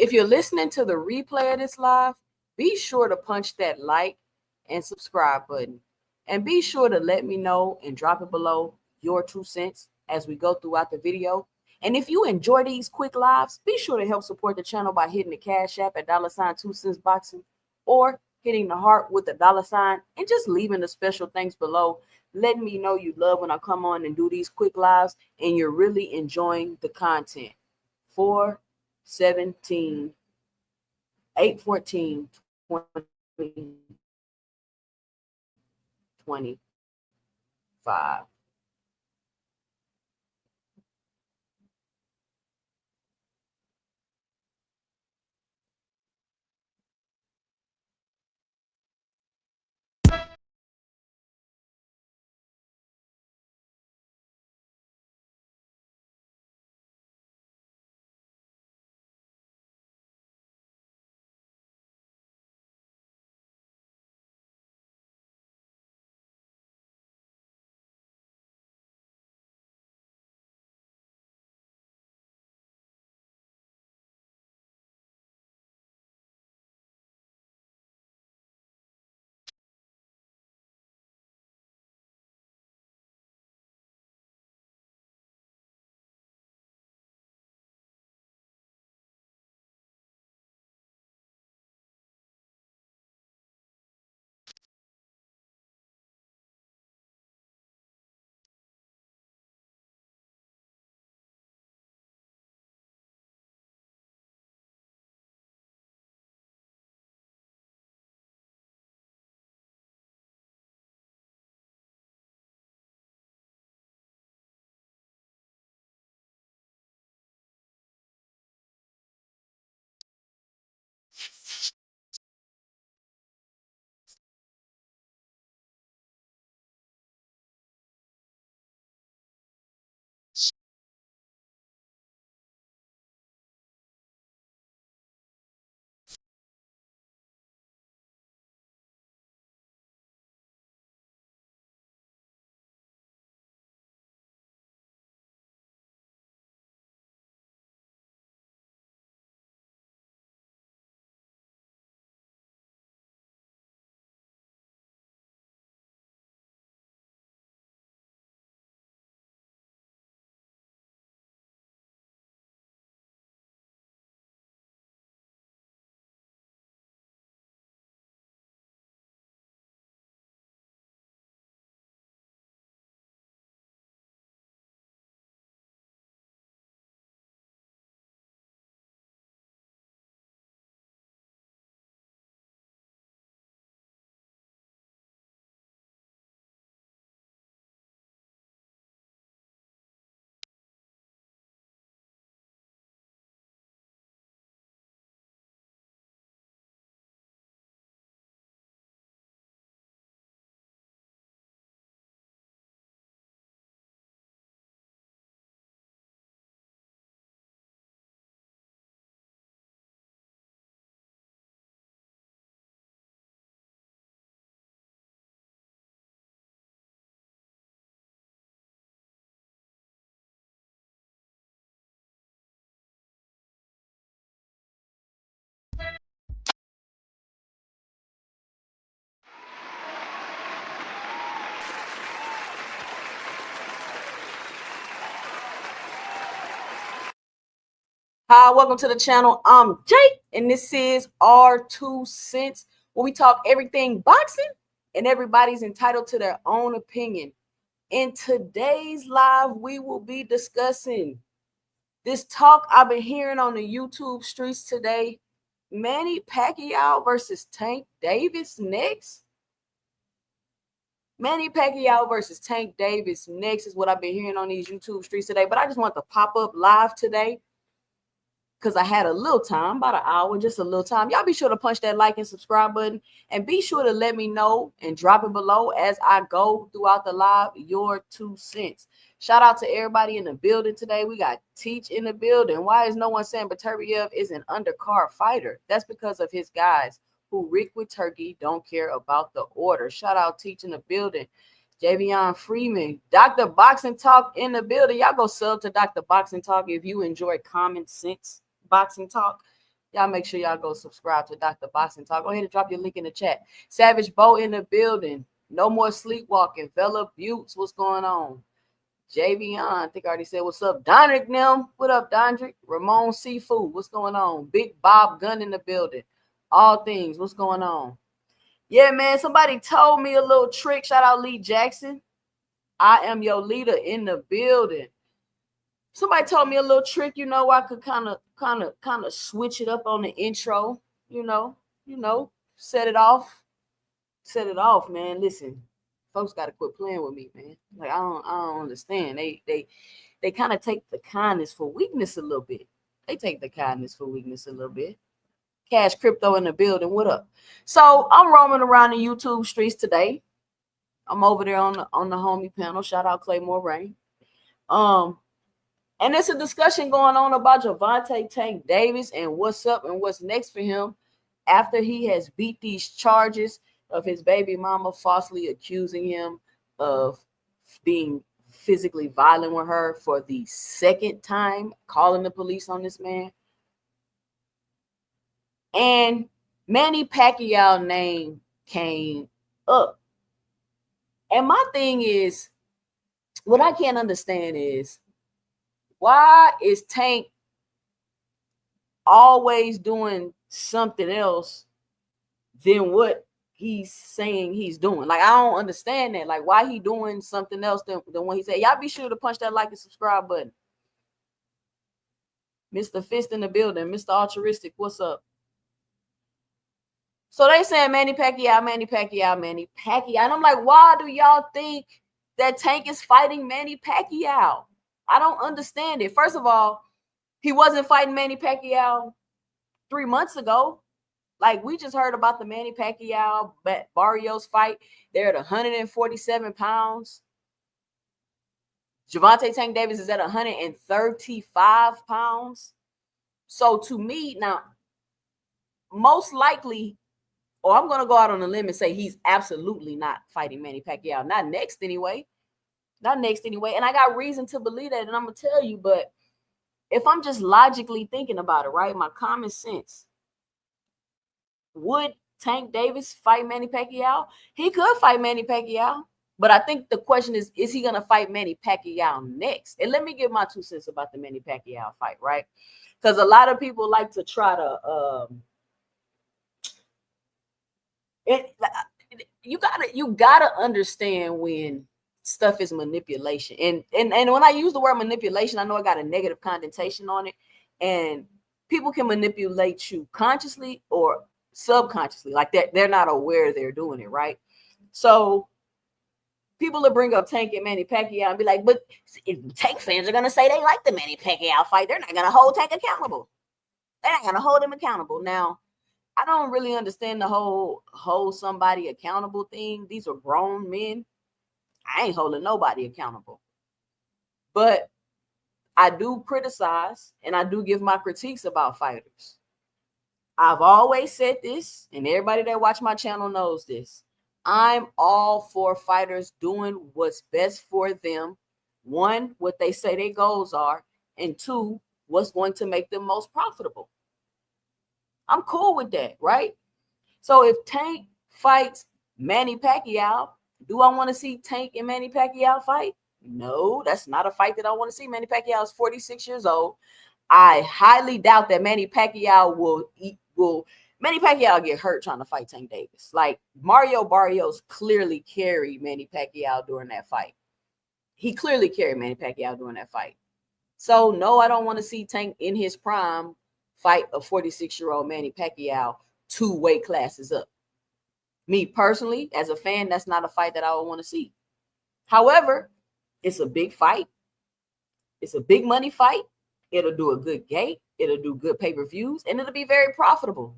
If you're listening to the replay of this live, be sure to punch that like and subscribe button. And be sure to let me know and drop it below your 2 cents as we go throughout the video. And if you enjoy these quick lives, be sure to help support the channel by hitting the Cash App at $2 boxing or hitting the heart with the $, and just leaving the special thanks below, letting me know you love when I come on and do these quick lives and you're really enjoying the content. 4/17, 8/14, 2025. Hi, welcome to the channel. I'm Jake, and this is our 2 cents, where we talk everything boxing, and everybody's entitled to their own opinion. In today's live, we will be discussing this talk I've been hearing on the YouTube streets today. Manny Pacquiao versus Tank Davis next. Manny Pacquiao versus Tank Davis next is what I've been hearing on these YouTube streets today. But I just want to pop up live today because I had a little time, about an hour, just a little time. Y'all be sure to punch that like and subscribe button, and be sure to let me know and drop it below as I go throughout the live your 2 cents. Shout out to everybody in the building today. We got Teach in the building. Why is no one saying Baturiev is an undercard fighter? That's because of his guys who Rick with Turkey don't care about the order. Shout out Teach in the building. Javion Freeman, Dr. Boxing Talk in the building. Y'all go sub to Dr. Boxing Talk if you enjoy common sense boxing talk. Y'all make sure y'all go subscribe to Dr. Boxing Talk. Go ahead and drop your link in the chat. Savage Bo in the building. No more sleepwalking. Vela Buttes, what's going on? Javion, I think I already said what's up. Dondrick Nim, what up, Dondrick? Ramon Seafood, what's going on? Big Bob Gun in the building. All things, what's going on? Yeah, man, somebody told me a little trick. Shout out Lee Jackson. I am your leader in the building. Somebody told me a little trick, I could kind of switch it up on the intro, set it off, man. Listen, folks got to quit playing with me, man. Like I don't understand. They kind of take the kindness for weakness a little bit. Cash Crypto in the building. What up? So I'm roaming around the YouTube streets today. I'm over there on the homie panel. Shout out Claymore Rain. And there's a discussion going on about Gervonta Tank Davis and what's up and what's next for him after he has beat these charges of his baby mama falsely accusing him of being physically violent with her for the second time, calling the police on this man. And Manny Pacquiao name came up. And my thing is, what I can't understand is, why is Tank always doing something else than what he's saying he's doing? Like, I don't understand that. Like, why he doing something else than what he said? Y'all be sure to punch that like and subscribe button. Mr. Fist in the building. Mr. Altruistic, what's up? So they saying Manny Pacquiao. And I'm like, why do y'all think that Tank is fighting Manny Pacquiao? I don't understand it. First of all, he wasn't fighting Manny Pacquiao 3 months ago. Like, we just heard about the Manny Pacquiao Barrios fight. They're at 147 pounds. Gervonta Tank Davis is at 135 pounds. So to me, now, most likely, or I'm going to go out on a limb and say he's absolutely not fighting Manny Pacquiao. Not next anyway. And I got reason to believe that, and I'm going to tell you, but if I'm just logically thinking about it, right, my common sense, would Tank Davis fight Manny Pacquiao? He could fight Manny Pacquiao, but I think the question is he going to fight Manny Pacquiao next? And let me give my 2 cents about the Manny Pacquiao fight, right? Because a lot of people like to try to you gotta understand when stuff is manipulation. And when I use the word manipulation, I know I got a negative connotation on it. And people can manipulate you consciously or subconsciously, like they're not aware they're doing it, right? So people will bring up Tank and Manny Pacquiao and be like, but if Tank fans are gonna say they like the Manny Pacquiao fight, they're not gonna hold Tank accountable. They're not gonna hold him accountable. Now, I don't really understand the whole hold somebody accountable thing. These are grown men. I ain't holding nobody accountable. But I do criticize and I do give my critiques about fighters. I've always said this, and everybody that watch my channel knows this. I'm all for fighters doing what's best for them. 1, what they say their goals are, and 2, what's going to make them most profitable. I'm cool with that, right? So if Tank fights Manny Pacquiao, do I want to see Tank and Manny Pacquiao fight? No, that's not a fight that I want to see. Manny Pacquiao is 46 years old. I highly doubt that Manny Pacquiao will Manny Pacquiao get hurt trying to fight Tank Davis. Like, Mario Barrios clearly carried Manny Pacquiao during that fight. He clearly carried Manny Pacquiao during that fight. So no, I don't want to see Tank in his prime fight a 46-year-old Manny Pacquiao 2 weight classes up. Me personally, as a fan, that's not a fight that I would want to see. However, it's a big fight. It's a big money fight. It'll do a good gate. It'll do good pay-per-views, and it'll be very profitable.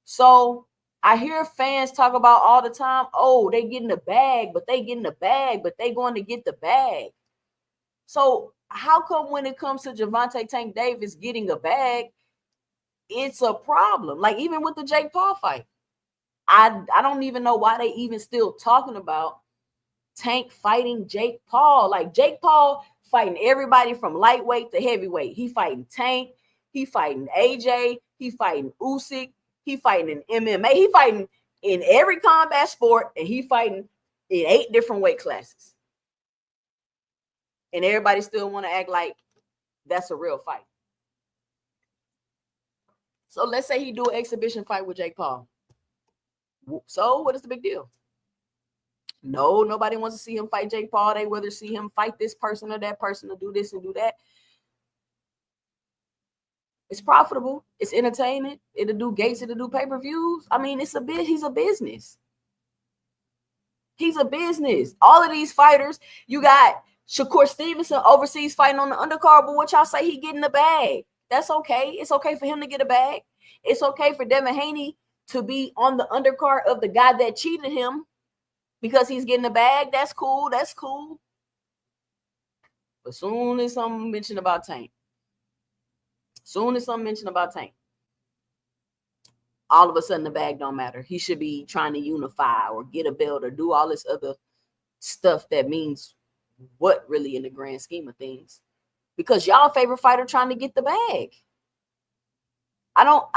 So I hear fans talk about all the time, oh, they getting the bag, but they going to get the bag. So how come when it comes to Gervonta Tank Davis getting a bag, it's a problem? Like, even with the Jake Paul fight, I don't even know why they even still talking about Tank fighting Jake Paul. Like, Jake Paul fighting everybody from lightweight to heavyweight. He fighting Tank. He fighting AJ. He fighting Usyk. He fighting in MMA. He fighting in every combat sport, and he fighting in 8 different weight classes. And everybody still want to act like that's a real fight. So let's say he do an exhibition fight with Jake Paul. So what is the big deal? No, nobody wants to see him fight Jake Paul. They rather see him fight this person or that person to do this and do that. It's profitable. It's entertainment. It'll do gates. It'll do pay-per-views. I mean, it's a bit. He's a business. He's a business. All of these fighters, you got Shakur Stevenson overseas fighting on the undercard, but what y'all say he getting the bag? That's okay. It's okay for him to get a bag. It's okay for Devin Haney to be on the undercard of the guy that cheated him because he's getting a bag. That's cool. That's cool. But soon as something mentioned about Tank, all of a sudden the bag don't matter. He should be trying to unify or get a belt or do all this other stuff that means what really in the grand scheme of things. Because y'all favorite fighter trying to get the bag. I don't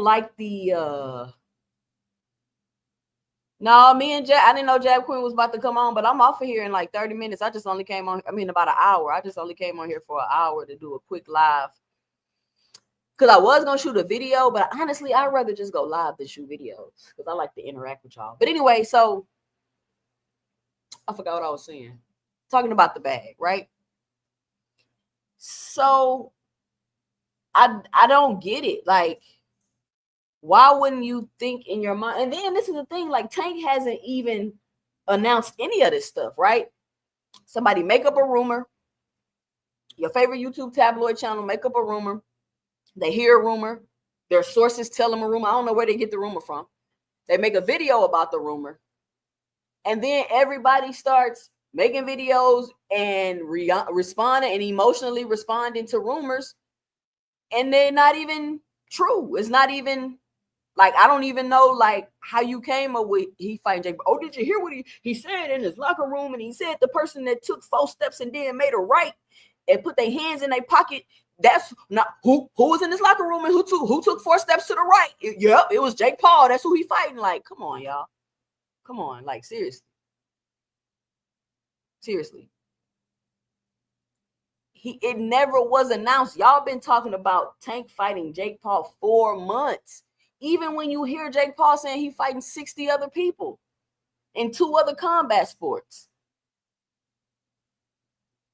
like the no, me and Jab, I didn't know Jab Queen was about to come on, but I'm off of here in like 30 minutes. I just only came on, about an hour. I just only came on here for an hour to do a quick live. Because I was going to shoot a video, but honestly, I'd rather just go live than shoot videos because I like to interact with y'all. But anyway, so I forgot what I was saying. Talking about the bag, right? So I don't get it. Like, why wouldn't you think in your mind? And then this is the thing, like Tank hasn't even announced any of this stuff, right? Somebody make up a rumor. Your favorite YouTube tabloid channel make up a rumor. They hear a rumor. Their sources tell them a rumor. I don't know where they get the rumor from. They make a video about the rumor. And then everybody starts making videos and responding and emotionally responding to rumors. And they're not even true. It's not even like, I don't even know like how you came up with he fighting Jake. Oh, did you hear what he said in his locker room? And he said the person that took 4 steps and then made a right and put their hands in their pocket. That's not who was in this locker room and who took 4 steps to the right. Yep, it was Jake Paul. That's who he fighting. Like, come on, y'all. Come on, like seriously. It never was announced. Y'all been talking about Tank fighting Jake Paul 4 months. Even when you hear Jake Paul saying he fighting 60 other people in 2 other combat sports.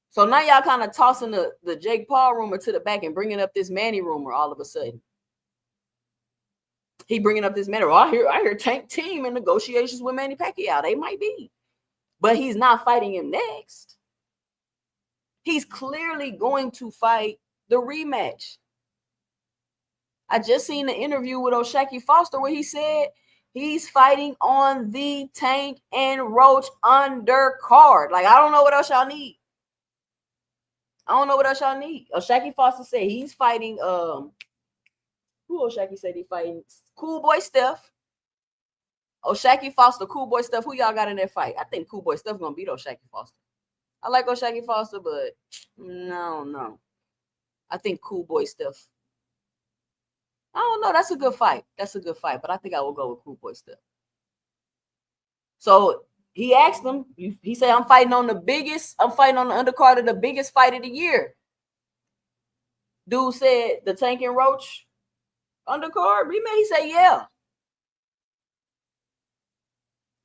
So now y'all kind of tossing the Jake Paul rumor to the back and bringing up this Manny rumor all of a sudden. He bringing up this Manny. Oh, I hear Tank team in negotiations with Manny Pacquiao. They might be. But he's not fighting him next. He's clearly going to fight the rematch. I just seen an interview with O'Shaquie Foster where he said he's fighting on the Tank and Roach undercard. Like, I don't know what else y'all need. O'Shaquie Foster said he's fighting who O'Shaquie said he fighting? Cool Boy Steph. O'Shaquie Foster, Cool Boy Steph. Who y'all got in that fight? I think Cool Boy Steph gonna beat O'Shaquie Foster. I like O'Shaquie Foster, but no. I think Cool Boy Steph. I don't know. That's a good fight. But I think I will go with Cool Boy Steph. So he asked him, he said, I'm fighting on the undercard of the biggest fight of the year. Dude said the Tank and Roach undercard rematch.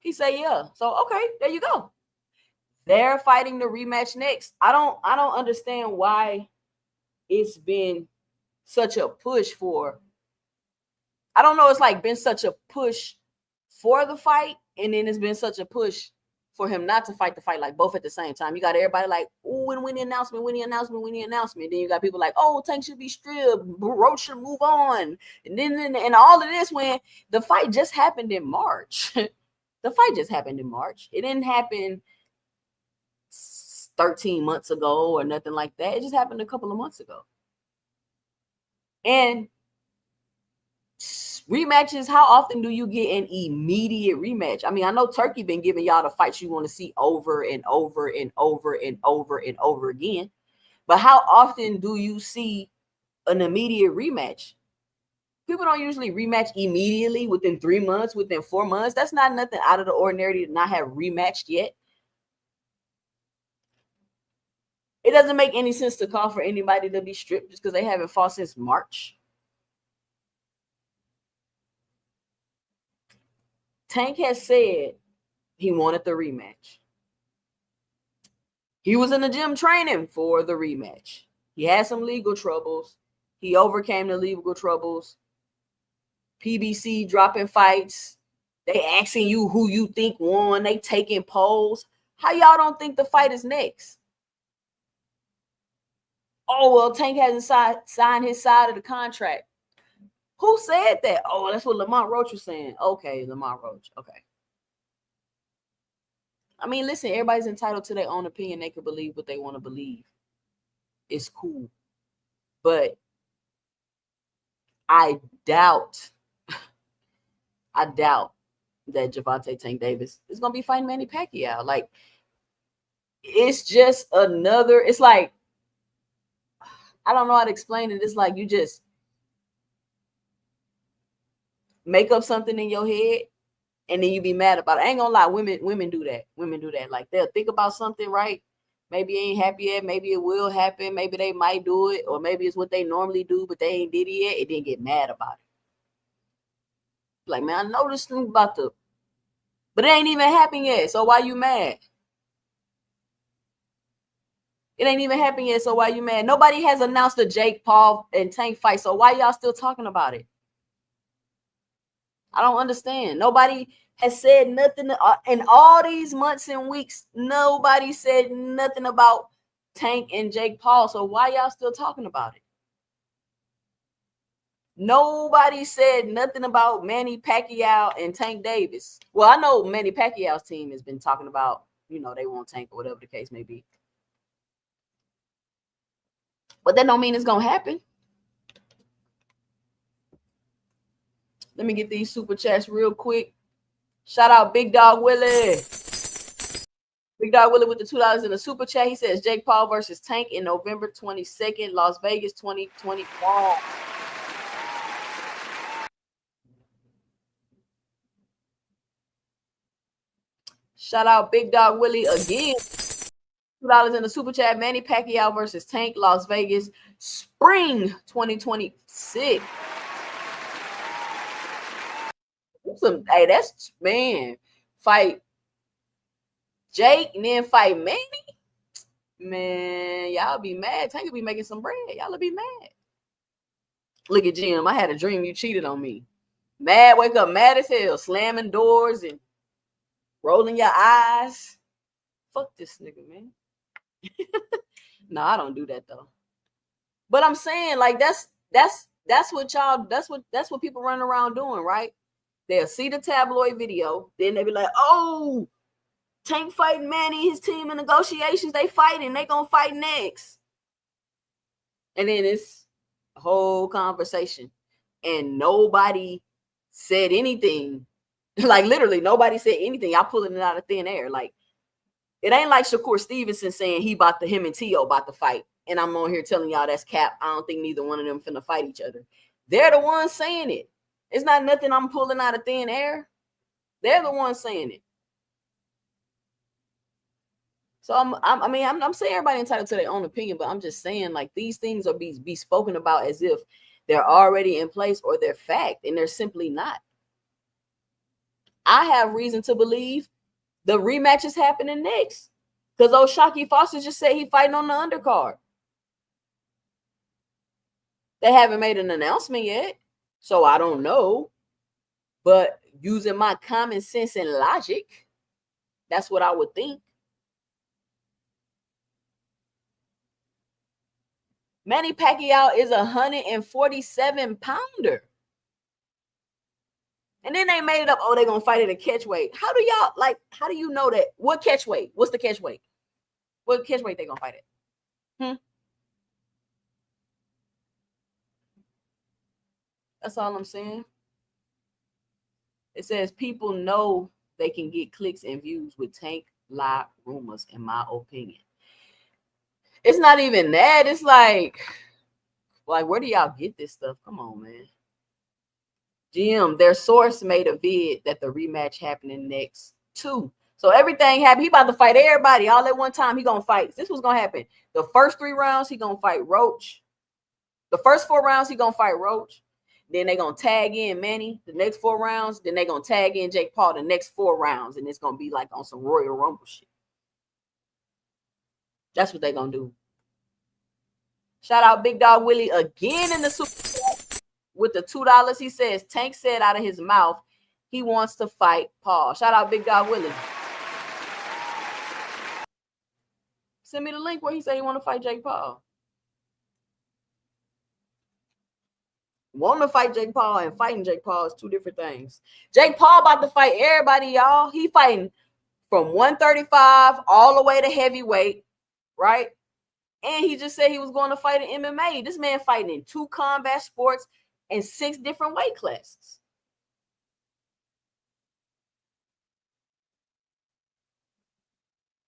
He said yeah. So okay, there you go. They're fighting the rematch next. I don't understand why it's been such a push for. I don't know. It's like been such a push for the fight, and then it's been such a push for him not to fight the fight, like both at the same time. You got everybody like, oh, when the announcement. Then you got people like, oh, Tank should be stripped, Roach should move on, and then all of this when the fight just happened in March. It didn't happen 13 months ago or nothing like that. It just happened a couple of months ago. And rematches, how often do you get an immediate rematch? I mean, I know Turkey been giving y'all the fights you want to see over and over and over and over and over again. But how often do you see an immediate rematch? People don't usually rematch immediately within 3 months, within 4 months. That's not nothing out of the ordinary to not have rematched yet. It doesn't make any sense to call for anybody to be stripped just because they haven't fought since March. Tank has said he wanted the rematch. He was in the gym training for the rematch. He had some legal troubles. He overcame the legal troubles. PBC dropping fights. They asking you who you think won. They taking polls. How y'all don't think the fight is next? Oh, well, Tank hasn't signed his side of the contract. Who said that? Oh, that's what Lamont Roach was saying. Okay, Lamont Roach. Okay. I mean, listen, everybody's entitled to their own opinion. They can believe what they want to believe. It's cool. But I doubt that Gervonta Tank Davis is going to be fighting Manny Pacquiao. Like, it's just another, it's like, I don't know how to explain it. It's like you just make up something in your head and then you be mad about it. I ain't gonna lie, women do that. Women do that. Like, they'll think about something, right? Maybe ain't happy yet. Maybe it will happen. Maybe they might do it, or maybe it's what they normally do, but they ain't did it yet. It didn't get mad about it. Like, man, I know this thing about the, but it ain't even happened yet. So why you mad? It ain't even happened yet. So why you mad? Nobody has announced a Jake Paul and Tank fight. So why y'all still talking about it? I don't understand. Nobody has said nothing in all these months and weeks. Nobody said nothing about Tank and Jake Paul. So why y'all still talking about it? Nobody said nothing about Manny Pacquiao and Tank Davis. Well, I know Manny Pacquiao's team has been talking about, you know, they want Tank or whatever the case may be. But that don't mean it's going to happen. Let me get these super chats real quick. Shout out Big Dog Willie. Big Dog Willie with the $2 in the super chat. He says Jake Paul versus Tank in November 22nd, Las Vegas 2021. Shout out Big Dog Willie again. $2 in the super chat. Manny Pacquiao versus Tank, Las Vegas, spring 2026. Hey, that's, man, fight Jake and then fight Manny. Man, y'all be mad. Tank will be making some bread. Y'all will be mad. Look at Jim. I had a dream you cheated on me. Mad, wake up mad as hell, slamming doors and rolling your eyes. Fuck this nigga, man. No, I don't do that though. But I'm saying, like, that's what y'all, that's what people run around doing, right? They'll see the tabloid video, then they'll be like, oh, Tank fighting Manny, his team in negotiations, they fighting, they gonna fight next. And then it's a whole conversation. And nobody said anything. Like, literally, nobody said anything. Y'all pulling it out of thin air. Like, it ain't like Shakur Stevenson saying him and T.O. about to fight. And I'm on here telling y'all that's cap. I don't think neither one of them finna fight each other. They're the ones saying it. It's not nothing I'm pulling out of thin air. They're the ones saying it. So I'm saying everybody entitled to their own opinion, but I'm just saying, like, these things are be spoken about as if they're already in place or they're fact, and they're simply not. I have reason to believe the rematch is happening next, because O'Shaquie Foster just said he fighting on the undercard. They haven't made an announcement yet, so I don't know. But using my common sense and logic, that's what I would think. Manny Pacquiao is 147-pounder. And then they made it up, oh, they're going to fight at a catch weight. How do you know that? What catch weight? What's the catch weight? What catch weight they going to fight at? That's all I'm saying. It says people know they can get clicks and views with Tank live rumors, in my opinion. It's not even that. It's like where do y'all get this stuff? Come on, man. GM, their source made a vid that the rematch happening next too. So everything happened. He about to fight everybody all at one time. He gonna fight. This was gonna happen. The first 3 rounds, he gonna fight Roach. The first 4 rounds, he gonna fight Roach. Then they gonna tag in Manny the next 4 rounds. Then they gonna tag in Jake Paul the next 4 rounds, and it's gonna be like on some Royal Rumble shit. That's what they gonna do. Shout out Big Dog Willie again in the Super with the $2. He says Tank said out of his mouth he wants to fight Paul. Shout out Big Dog Willie. Send me the link where he said he want to fight Jake Paul. Wanting to fight Jake Paul and fighting Jake Paul is 2 different things. Jake Paul about to fight everybody, y'all. He fighting from 135 all the way to heavyweight, right? And he just said he was going to fight in MMA. This man fighting in 2 combat sports and 6 different weight classes.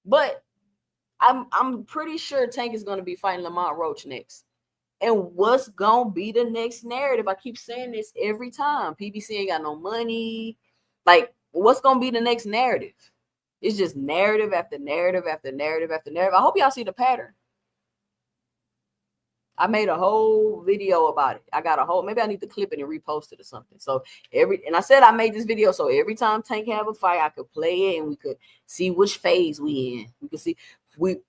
But I'm pretty sure Tank is going to be fighting Lamont Roach next. And what's going to be the next narrative? I keep saying this every time. PBC ain't got no money. Like, what's going to be the next narrative? It's just narrative after narrative after narrative after narrative. I hope y'all see the pattern. I made a whole video about it. I got a whole, maybe I need to clip it and repost it or something. So and I said I made this video so every time Tank have a fight, I could play it and we could see which phase we in. We could see,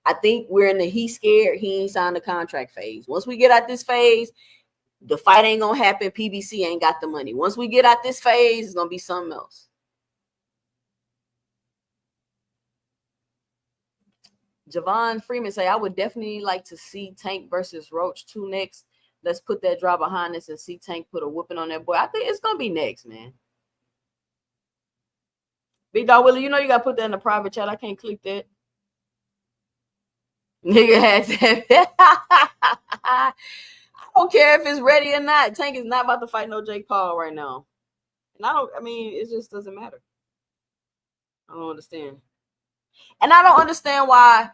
I think we're in the he scared, he ain't signed the contract phase. Once we get out this phase, the fight ain't gonna happen. PBC ain't got the money. Once we get out this phase, it's gonna be something else. Javon Freeman say, I would definitely like to see Tank versus Roach 2 next. Let's put that draw behind us and see Tank put a whooping on that boy. I think it's going to be next, man. Big Dog Willie, you know you got to put that in the private chat. I can't click that. Nigga had that. I don't care if it's ready or not. Tank is not about to fight no Jake Paul right now. And it just doesn't matter. I don't understand. And I don't understand why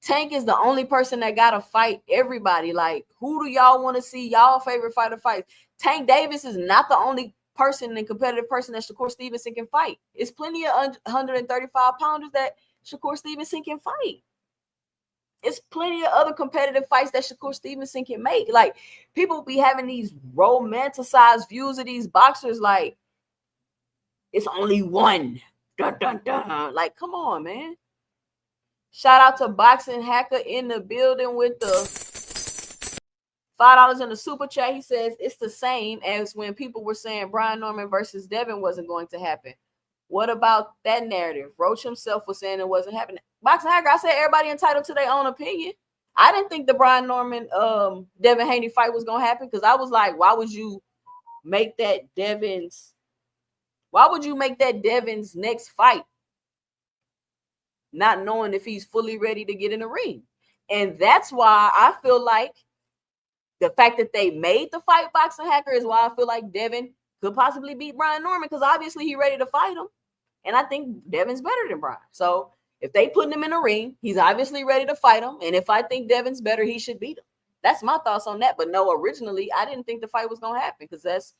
Tank is the only person that got to fight everybody. Like, who do y'all want to see y'all favorite fighter fight? Tank Davis is not the only person and competitive person that Shakur Stevenson can fight. It's plenty of 135 pounders that Shakur Stevenson can fight. It's plenty of other competitive fights that Shakur Stevenson can make. Like, people be having these romanticized views of these boxers like it's only one. Dun, dun, dun. Like, come on, man. Shout out to Boxing Hacker in the building with the $5 in the super chat. He says it's the same as when people were saying Brian Norman versus Devin wasn't going to happen. What about that narrative? Roach himself was saying it wasn't happening. Boxing Hacker, I said everybody entitled to their own opinion. I didn't think the Brian Norman Devin Haney fight was going to happen because I was like, why would you make that Devin's next fight? Not knowing if he's fully ready to get in the ring. And that's why I feel like the fact that they made the fight Boxing Hacker is why I feel like Devin could possibly beat Brian Norman because obviously he's ready to fight him. And I think Devin's better than Brian. So if they put him in the ring, he's obviously ready to fight him. And if I think Devin's better, he should beat him. That's my thoughts on that. But no, originally, I didn't think the fight was going to happen because that's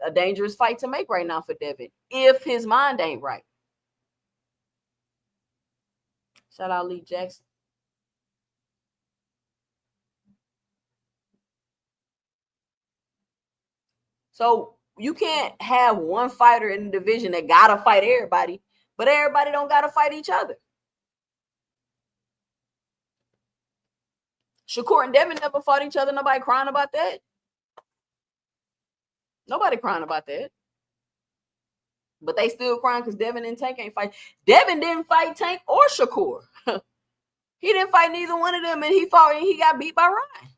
a dangerous fight to make right now for Devin if his mind ain't right. Shout out Lee Jackson. So you can't have one fighter in the division that gotta fight everybody, but everybody don't gotta fight each other. Shakur and Devin never fought each other. Nobody crying about that. Nobody crying about that. But they still crying because Devin and Tank ain't fight. Devin didn't fight Tank or Shakur. He didn't fight neither one of them, and he fought and he got beat by Ryan.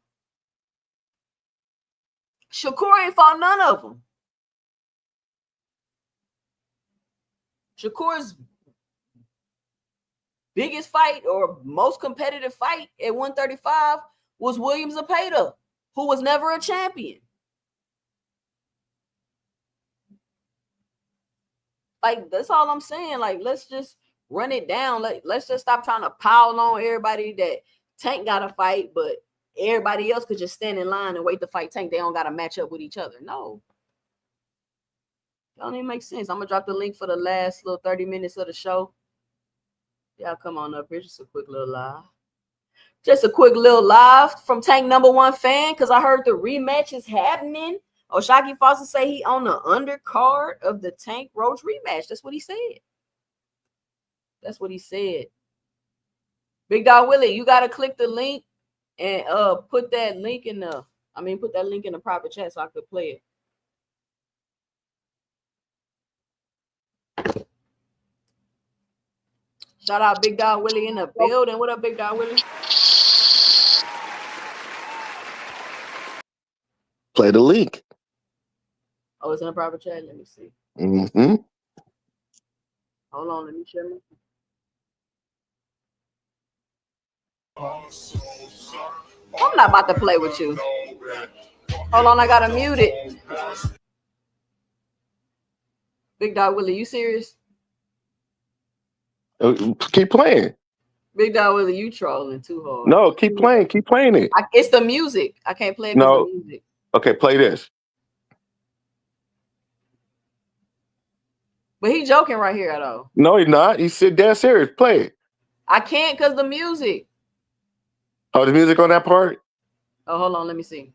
Shakur ain't fought none of them. Shakur's biggest fight or most competitive fight at 135 was William Zepeda, who was never a champion. Like, that's all I'm saying. Like, let's just run it down. Let's just stop trying to pile on everybody that Tank got to fight, but everybody else could just stand in line and wait to fight Tank. They don't got to match up with each other. No. That don't even make sense. I'm going to drop the link for the last little 30 minutes of the show. Y'all come on up here. Just a quick little live. Just a quick little live from Tank #1 fan, because I heard the rematch is happening. O'Shaquie Foster say he on the undercard of the Tank Roach rematch. That's what he said. That's what he said. Big Dog Willie, you gotta click the link and put that link in the private chat so I could play it. Shout out Big Dog Willie in the building. What up, Big Dog Willie? Play the link. Oh, it's in a private chat. Let me see. Mm-hmm. Hold on, let me share my. I'm not about to play with you. Hold on, I gotta mute it. Big Dog Willie, you serious? Keep playing. Big Dog Willie, you trolling too hard. No, keep playing. Keep playing it. It's the music. I can't play it because of the music. Okay, play this. But he joking right here, though. No, he's not. He said dead serious. Play it. I can't because the music. Oh, the music on that part? Oh, hold on. Let me see.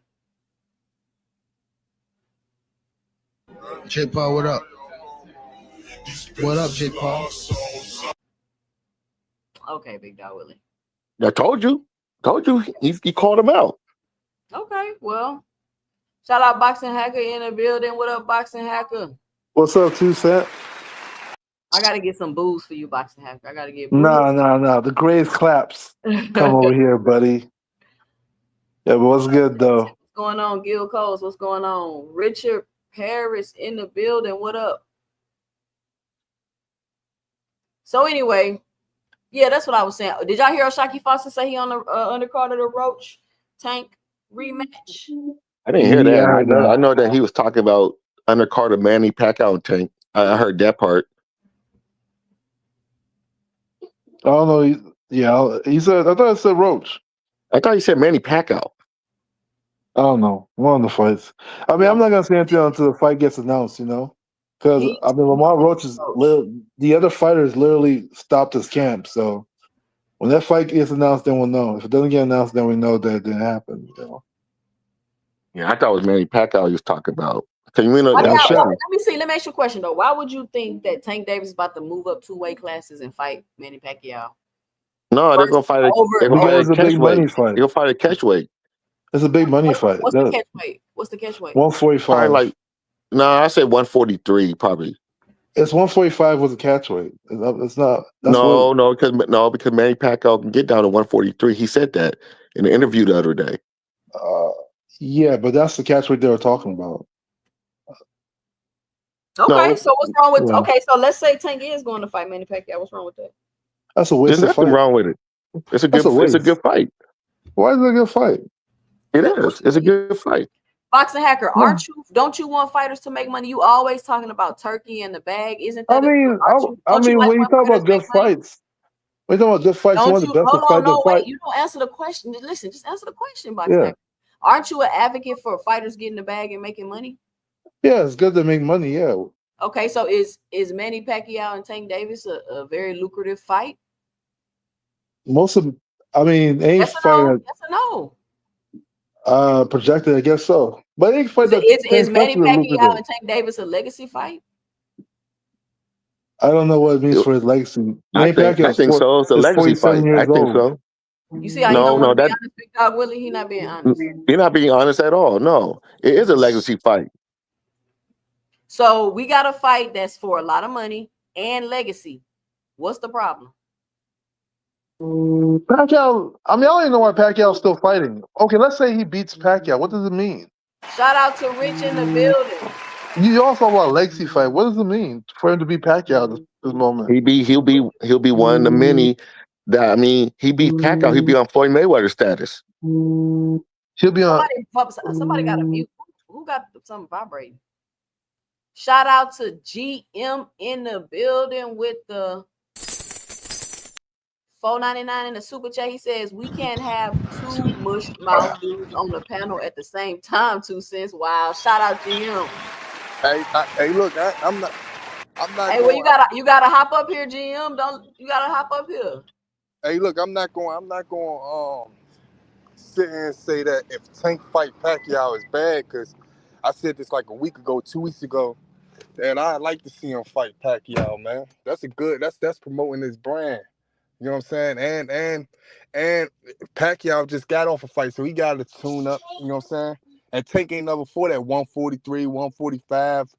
J Paul, what up? What up, J Paul? Okay, Big Dog Willie. I told you. He called him out. Okay, well, shout out Boxing Hacker in the building. What up, Boxing Hacker? What's up, 2 Cent? I gotta get some booze for you, Boxing Hacker. I gotta get booze. Nah. The Graves claps. Come over here, buddy. Yeah, but what's good though? What's going on, Gil Coles? What's going on? Richard Paris in the building. What up? So anyway, yeah, that's what I was saying. Did y'all hear O'Shaquie Foster say he on the undercard of the Roach Tank rematch? I didn't hear that. I know that he was talking about undercard of Manny Pacquiao and Tank. I heard that part. I don't know. Yeah, he said. I thought it said Roach. I thought he said Manny Pacquiao. I don't know. One of the fights. I mean, I'm not gonna say anything until the fight gets announced. You know, because I mean, Lamar Roach is the other fighters literally stopped his camp. So when that fight gets announced, then we'll know. If it doesn't get announced, then we know that it didn't happen. You know? Yeah, I thought it was Manny Pacquiao he was talking about. Can you let me see. Let me ask you a question though. Why would you think that Tank Davis is about to move up 2 weight classes and fight Manny Pacquiao? No, they're gonna fight because it's a big money fight. They'll fight a catch weight. It's a big money fight. What's the catch weight? What's the catch weight? 145. I said 143 probably. It's 145 was a catch weight. It's not. Because Manny Pacquiao can get down to 143. He said that in an interview the other day. Yeah, but that's the catch weight they were talking about. Okay, so what's wrong with? Okay, so let's say Tank is going to fight Manny Pacquiao. What's wrong with that? That's a waste. There's nothing wrong with it. It's a good fight. Why is it a good fight? It is. It's a good fight. Boxing Hacker, don't you want fighters to make money? You always talking about turkey in the bag, isn't that? I mean, when you talk about good fights, when you talk about good fights, you want the best to fight the fight. You don't answer the question. Listen, just answer the question, Boxing Hacker. Aren't you an advocate for fighters getting the bag and making money? Yeah, it's good to make money. Yeah. Okay, so is Manny Pacquiao and Tank Davis a very lucrative fight? Any fighter. Yes or no? Projected, I guess so. But any fight is Manny Pacquiao and Tank Davis a legacy fight? I don't know what it means for his legacy. I think so. It's a legacy fight. I think so. You see how you don't want to be honest, Big Dog Willie? He not being honest. You're not being honest at all. No, it is a legacy fight. So we got a fight that's for a lot of money and legacy. What's the problem? Pacquiao. I mean, I don't even know why Pacquiao's still fighting. Okay, let's say he beats Pacquiao. What does it mean? Shout out to Rich in the building. You also want a legacy fight. What does it mean for him to beat Pacquiao this moment? He'll be one of the many that he beat Pacquiao. He'll be on Floyd Mayweather status. He'll be on. Somebody got a mute. Who got something vibrating? Shout out to GM in the building with the $4.99 in the super chat. He says we can't have two mush mouth dudes on the panel at the same time. 2 cents. Wow. Shout out GM. Hey, look, I'm not Hey, well, going. you gotta hop up here, GM. You gotta hop up here. Hey, look, I'm not going. Sit here and say that if Tank fight Pacquiao is bad, because I said this like a week ago, 2 weeks ago, and I'd like to see him fight Pacquiao, man. That's promoting his brand. You know what I'm saying? And Pacquiao just got off a fight, so he got to tune up. You know what I'm saying? And Tank ain't never fought at 143, 145,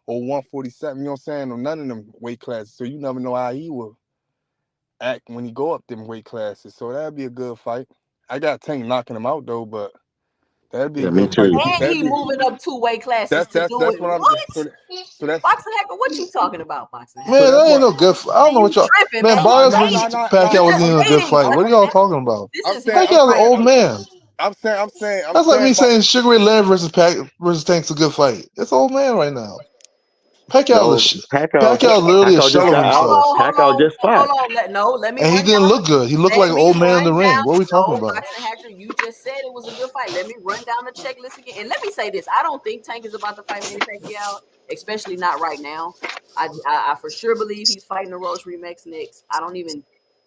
or 147. You know what I'm saying? Or none of them weight classes. So you never know how he will act when he go up them weight classes. So that'd be a good fight. I got Tank knocking him out though, but that'd be a me good fight. too. And he moving up 2 weight classes to do That's it. what I'm. What? So that's Boxing Hacker, what you talking about, Boxing Hacker? Man, that ain't what no good. I don't know You what y'all. tripping, Man, man. Barrios He versus hating. Pacquiao You wasn't just even a good hating, fight. What are Boxing y'all Hacker. talking about? This I'm is saying. Pacquiao's an old man. I'm saying. That's like me saying Sugar Ray Leonard versus Tank's a good fight. It's an old man right now. No, Pacquiao literally a Pacquiao just shell of got out. himself, Pacquiao just fought. Let me and he run didn't down. look good. He looked like an old man in the ring. What are we talking about? Boxing Hacker, you just said it was a good fight. Let me run down the checklist again. And let me say this. I don't think Tank is about to fight Manny Pacquiao, especially not right now. I for sure believe he's fighting the Roach rematch next. I don't even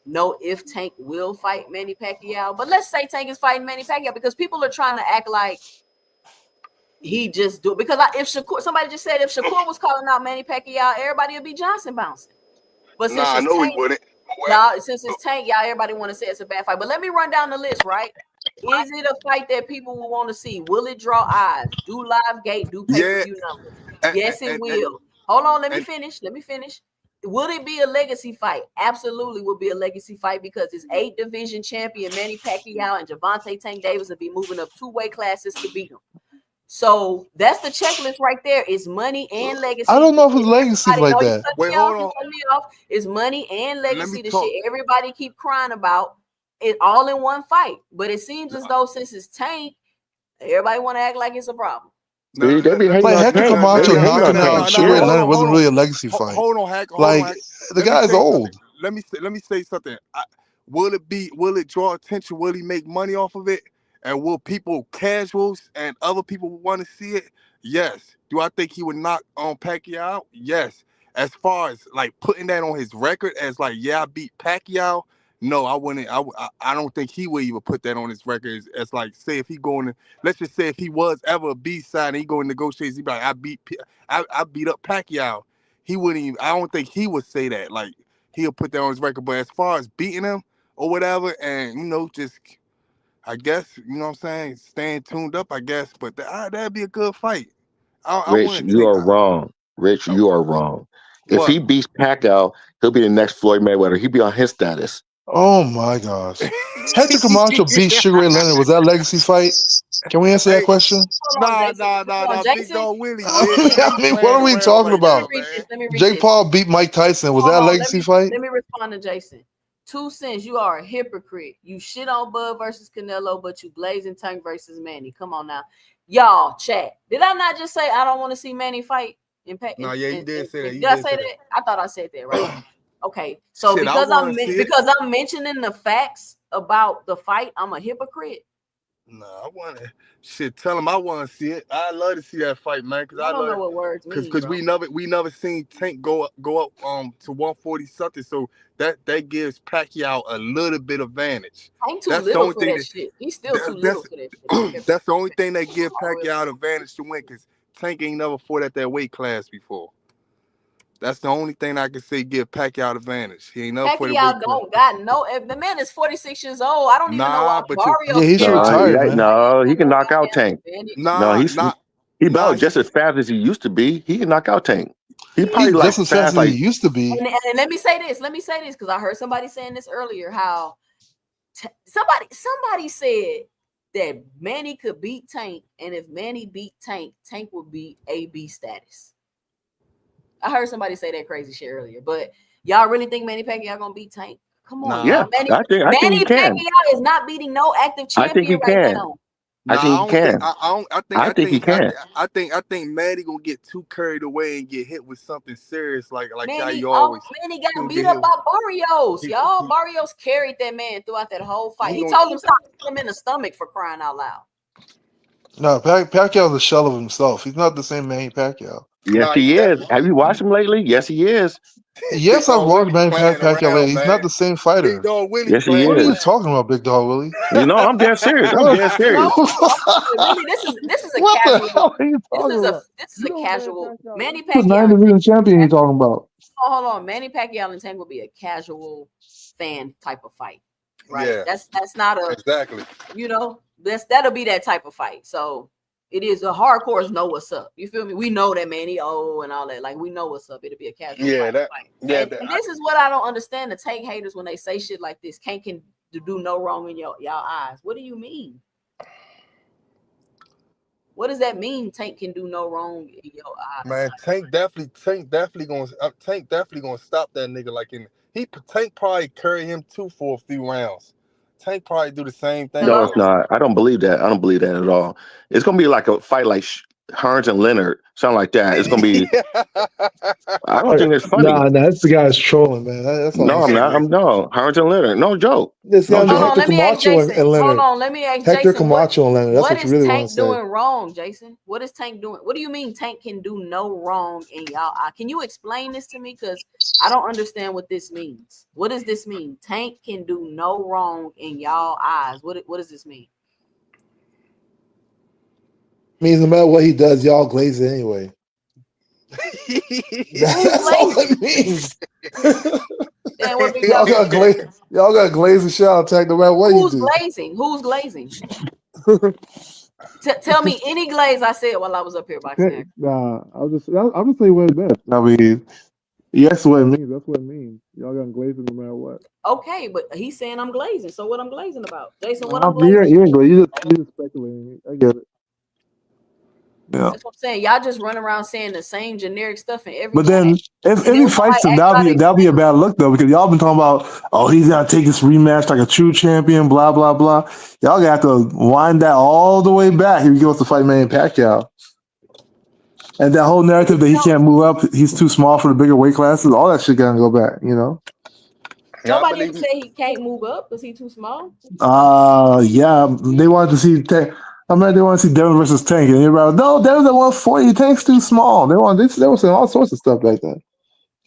know if Tank will fight Manny Pacquiao. But let's say Tank is fighting Manny Pacquiao because people are trying to act like he just do it. Because if Shakur, somebody just said if Shakur was calling out Manny Pacquiao, everybody would be Johnson bouncing. But since it's Tank, since it's Tank, y'all, everybody want to say it's a bad fight. But let me run down the list, right? Is it a fight that people will want to see? Will it draw eyes? Do live gate? Do pay-per-view numbers? Yes, it will. Hold on, let me finish. Will it be a legacy fight? Absolutely will be a legacy fight because it's 8 division champion Manny Pacquiao and Gervonta Tank Davis will be moving up 2 weight classes to beat him. So that's the checklist right there. It's money and legacy. I don't know if it's legacy like that. Wait, hold on. It's money and legacy. The shit everybody keep crying about it all in one fight. But it seems as though since it's Tank, everybody want to act like it's a problem. They be hating like on Hector Tank. Camacho They be hating on knocking out Tank. Sugar Ray Yeah. Leonard wasn't really a legacy fight. Hold on, Hack. Like the guy's old. Let me say something. Will it draw attention? Will he make money off of it? And will people, casuals and other people want to see it? Yes. Do I think he would knock Pacquiao out? Yes. As far as like putting that on his record as like, yeah, I beat Pacquiao. No, I wouldn't. I don't think he would even put that on his record as like, say if he going to, let's just say if he was ever a B-side and he go in negotiations, he'd be like, I beat up Pacquiao. He wouldn't even, I don't think he would say that. Like, he'll put that on his record. But as far as beating him or whatever, and, just, I guess, you know what I'm saying, staying tuned up, I guess. But that'd be a good fight. I Rich, wouldn't you take are wrong. Rich, you are wrong. If what? he beats Pacquiao, he'll be the next Floyd Mayweather. He'll be on his status. Oh my gosh. Hector Camacho beat Sugar Ray Leonard. Was that a legacy fight? Can we answer that question? Nah. Big Dog Willie did. I mean, what are we talking about? Let me read Jake this. Paul beat Mike Tyson. Was that a legacy fight? Let me respond to Jason. 2 cents. You are a hypocrite. You shit on Bud versus Canelo, but you blazing Tank versus Manny. Come on now, y'all. Chat. Did I not just say I don't want to see Manny fight? You did say that. Did I say that? I thought I said that right. Okay, so Shit, because I'm mentioning the facts about the fight, I'm a hypocrite. Nah, I want to tell him I want to see it. I love to see that fight, man. Because I don't know what words mean. Because we never seen Tank go up to 140 something. So that gives Pacquiao a little bit of advantage. Tank too little for that shit. He's still too little for that shit. That's the only thing that gives Pacquiao the advantage to win. Because Tank ain't never fought at that weight class before. That's the only thing I can say give Pacquiao the advantage. He ain't never fought at weight class. Got no. The man is 46 years old. I don't even know why Mario. Yeah, he should retire, man. No, he can knock out Tank. He's about just as fast as he used to be. He can knock out Tank. He probably He's just as fast as he used to be. And let me say this because I heard somebody saying this earlier. How somebody said that Manny could beat Tank, and if Manny beat Tank, Tank would be AB status. I heard somebody say that crazy shit earlier, but y'all really think Manny Pacquiao gonna beat Tank? Come on, yeah, Manny I think he can. Pacquiao is not beating no active champion right now. I think he can. I think he can. I think Manny gonna get too carried away and get hit with something serious like how Manny, you always. Manny got beat up by Barrios, y'all. Barrios carried that man throughout that whole fight. He told him stop hitting him in the stomach for crying out loud. No, Pacquiao's a shell of himself. He's not the same Manny Pacquiao. Yes, he is. Have you watched him lately? Yes, he is. Yes, I've watched Manny Pacquiao lately. He's not the same fighter. Big Dog Willie. Yes, he is. What are you talking about, Big Dog Willie? You know, I'm dead serious. I'm dead serious. Really, this is a What casual. the hell are you talking about? This is a casual. Manny Who's Pacquiao. 9-division champion you talking about? Hold on. Manny Pacquiao and Tank will be a casual fan type of fight, right? Yeah. That's not a exactly. You know, that'll be that type of fight. So it is the hardcores know what's up. You feel me? We know that Manny and all that. Like we know what's up. It'll be a casual fight. And this is what I don't understand. The Tank haters when they say shit like this. Tank can do no wrong in y'all eyes. What do you mean? What does that mean? Tank can do no wrong in your eyes. Man, Tank definitely gonna stop that nigga. Like Tank probably carry him too for a few rounds. Tank probably do the same thing. No, it's not. I don't believe that. I don't believe that at all. It's gonna be like a fight like Hearns and Leonard, something like that. It's gonna be. I don't think it's funny. Nah, that's the guy's trolling, man. That's no, I'm not. No, Hearns and Leonard. No joke. This no Hector joke. Camacho and Leonard. Hold on, let me ask Hector Jason. Camacho and Leonard. That's what what you really Tank want to say. doing wrong, Jason? What is Tank doing? What do you mean Tank can do no wrong in y'all eye? Can you explain this to me? Because I don't understand what this means. What does this mean? Tank can do no wrong in y'all eyes. What does this mean? Means no matter what he does, y'all glaze it anyway. That's all it means. Y'all got glaze and shot attack no matter what you do. Who's glazing? Tell me any glaze I said while I was up here boxing. Nah, I'm just saying what it meant. I mean, yes, what it means. That's what it means. Y'all got glazing no matter what. Okay, but he's saying I'm glazing. So what I'm glazing about, Jason? What I'm glazing? You just speculating. I get it. Yeah. That's what I'm saying. Y'all just run around saying the same generic stuff in every. But then, if he fights him, that'll be a bad look though, because y'all been talking about, he's gotta take this rematch like a true champion, blah blah blah. Y'all gonna have to wind that all the way back if he goes to fight Manny Pacquiao. And that whole narrative that he can't move up, he's too small for the bigger weight classes, all that shit gotta go back, you know. Nobody ever say he can't move up because he's too small. Yeah, they wanted to see Tank. They want to see Devin versus Tank, and everybody, no, Devin's at 140. Tank's too small. They were saying all sorts of stuff back then.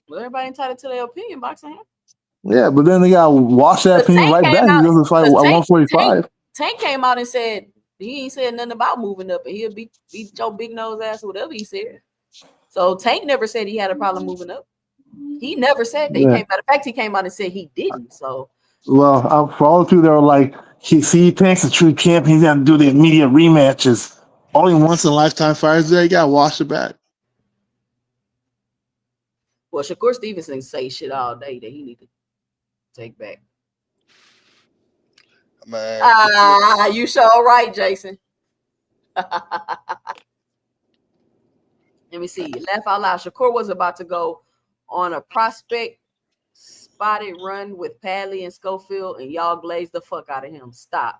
Well, everybody entitled to their opinion, boxing. Yeah, but then they got to wash that opinion right back. He goes to fight at 145. Tank came out and said he ain't said nothing about moving up, and he'll beat your big nose ass or whatever he said. So Tank never said he had a problem moving up. He never said that. He came out. In fact, he came out and said he didn't. So. Well, for all the people that were like, Tank's a true champion, he's got to do the immediate rematches. Only once in a lifetime fighters there, you got to wash it back. Well, Shakur Stevenson say shit all day that he need to take back. Man. You sure right, Jason. Let me see. Laugh out loud. Shakur was about to go on a prospect spotted run with Padley and Schofield, and y'all glazed the fuck out of him. Stop.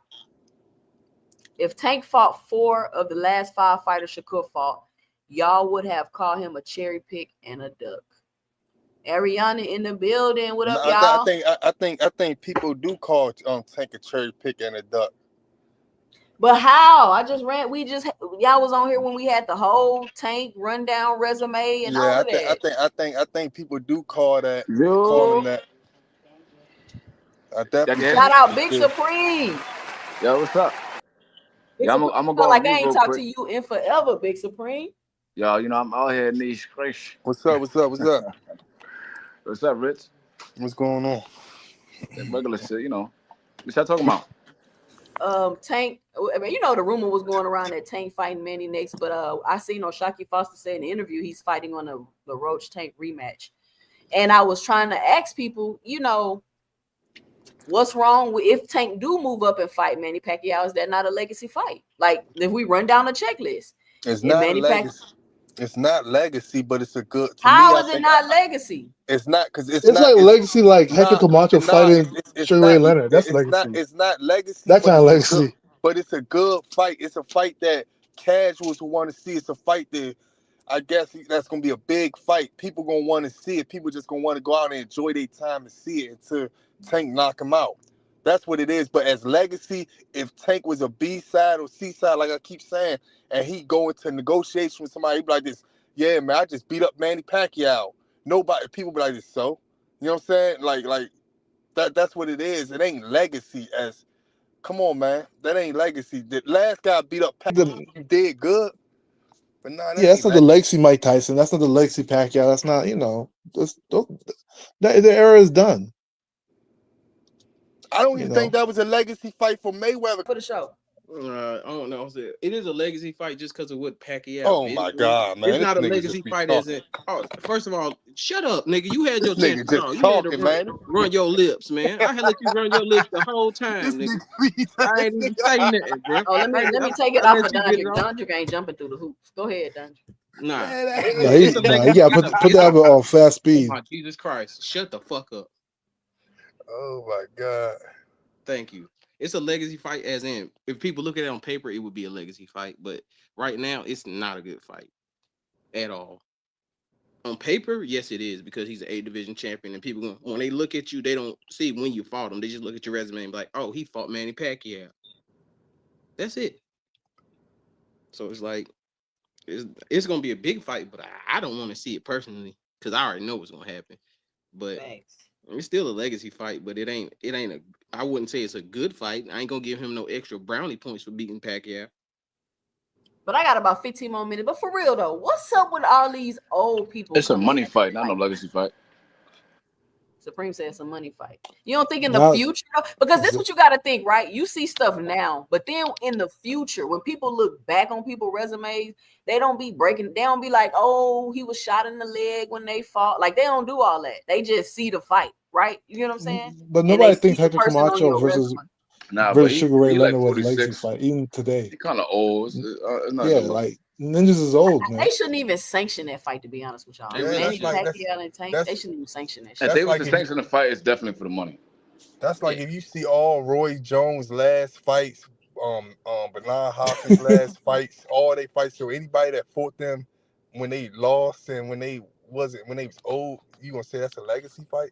If Tank fought 4 of the last 5 fighters Shakur fought, y'all would have called him a cherry pick and a duck. Ariana in the building. What up, y'all? I think people do call Tank a cherry pick and a duck. But how? Y'all was on here when we had the whole Tank rundown resume and all of that. I think people do call that. Call him that. I definitely shout out Big Supreme. Yo, what's up? Yeah, I'm gonna go like I ain't talked to you in forever, Big Supreme. Yo, I'm out here in these crazy. What's up? What's up, Rich? What's going on? That regular shit, What y'all talking about? Tank. I mean, the rumor was going around that Tank fighting Manny next, but I seen Shocky Foster say in the interview he's fighting on the Roach Tank rematch, and I was trying to ask people, what's wrong with if Tank do move up and fight Manny Pacquiao? Is that not a legacy fight? Like if we run down the checklist, it's not legacy. It's not legacy, but it's a good. How is it not legacy? It's not because it's not like legacy, like Hector Camacho fighting Sugar Ray Leonard. That's legacy. It's not legacy. That kind of legacy. but it's a good fight. It's a fight that casuals who want to see. It's a fight that I guess that's gonna be a big fight. People gonna want to see it. People just gonna want to go out and enjoy their time and see it until Tank knock him out. That's what it is. But as legacy, if Tank was a B side or C side, like I keep saying, and he go into negotiation with somebody, he be like this, yeah, man, I just beat up Manny Pacquiao. Nobody, people be like this, so you know what I'm saying? Like that's what it is. It ain't legacy as come on, man. That ain't legacy. The last guy beat up Pacquiao, you did good. But nah, that Yeah, that's ain't not the legacy. legacy Mike Tyson. That's not the legacy Pacquiao. That's not, the era is done. I don't even think that was a legacy fight for Mayweather. For the show. I don't know. It is a legacy fight just because of what Pacquiao. Oh my God, man. It's This not a nigga legacy just be fight talking. as in. Oh, first of all, shut up, nigga. You had your This chance nigga to just talk. You had to talking, man. run your lips, man. I had let you run your lips the whole time, This nigga. nigga, I ain't even say nothing, bro. Oh, let me take it I off let of you get it Dundrick. off. Dundrick ain't jumping through the hoops. Go ahead, Dundrick. Nah, man, it's a You legacy. gotta put that on fast speed. Oh my Jesus Christ! Shut the fuck up. oh my God. Thank you. It's a legacy fight, as in, if people look at it on paper, it would be a legacy fight. But right now, it's not a good fight at all. On paper, yes, it is because he's an A division champion, and people when they look at you, they don't see when you fought him. They just look at your resume and be like, "Oh, he fought Manny Pacquiao." That's it. So it's like it's gonna be a big fight, but I don't want to see it personally because I already know what's gonna happen. But Thanks. it's still a legacy fight, but it ain't a. I wouldn't say it's a good fight. I ain't gonna give him no extra brownie points for beating Pacquiao. But I got about 15 more minutes. But for real though, what's up with all these old people? It's a coming money back fight, to not no fight? legacy fight. Supreme said it's a money fight. You don't think in the Not- future, because this is what you got to think, right? You see stuff now, but then in the future, when people look back on people's resumes, they don't be like, oh, he was shot in the leg when they fought. Like they don't do all that. They just see the fight, right? You know what I'm saying? But And they nobody see thinks the Hector person on Camacho your versus resume. Nah, but Sugar Ray he Leonard like was a legacy 46. fight, even today. He kind of old. It's not Yeah, good look. like Ninjas is old, man. They shouldn't even sanction that fight, to be honest with y'all. Yeah, Manny that's like- Pacquiao and Tank, they shouldn't even sanction that If shit. they was like to if- sanction the fight, it's definitely for the money. That's like Yeah. if you see all Roy Jones' last fights, Bernard Hopkins' last fights, all they fights. So anybody that fought them when they lost and when they was old, you gonna say that's a legacy fight?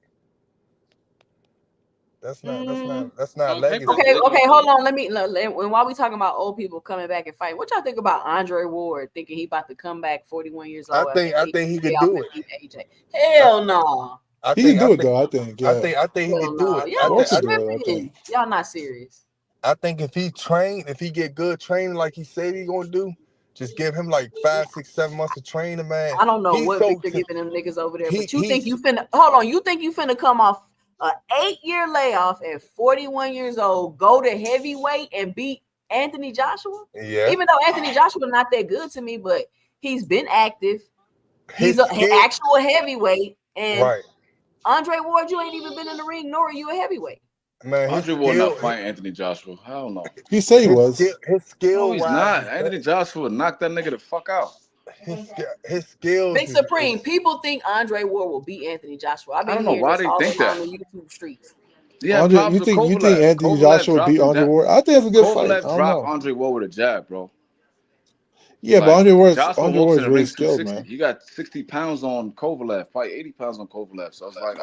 That's not On legacy. paper, it's Okay, legacy. hold on. While we talking about old people coming back and fight, what y'all think about Andre Ward thinking he about to come back 41 years old? I think he could do it. AJ. Hell no. He can do it though, I think. Yeah. I think he Hell could do no. it. Y'all Ward be could do it, I tripping. think. Y'all not serious. I think if he get good training like he said he gonna do, just give him like 5, 6, 7 months of training, man. I don't know He's what so Victor giving them niggas over there, he- but you think he's- you finna hold on? You think you finna come off an 8-year layoff at 41 years old, go to heavyweight and beat Anthony Joshua? yeah. Even though Anthony Joshua not that good to me, but he's been active. He's His an skill- actual heavyweight, and right, Andre Ward, you ain't even been in the ring, nor are you a heavyweight. man. His Andre Ward not skill, fighting Anthony Joshua. Hell no. He said he was. his skill No, he's wise not. is Anthony Joshua knocked that nigga the fuck out. his skills. Big Supreme, people think Andre Ward will beat Anthony Joshua. I've I been don't know hearing why this they all think around that. the YouTube streets. Yeah, Andre, problems you with think Kovalev. Anthony Kovalev Joshua beat dropped him Andre Ward? I think it's a good fight. I Kovalev don't dropped know. Andre Ward with a jab, bro. Yeah, but Like, Andre Joshua Ward walks is in the really ring skilled, 260. man. He got 60 pounds on Kovalev, fight 80 pounds on Kovalev. So it's like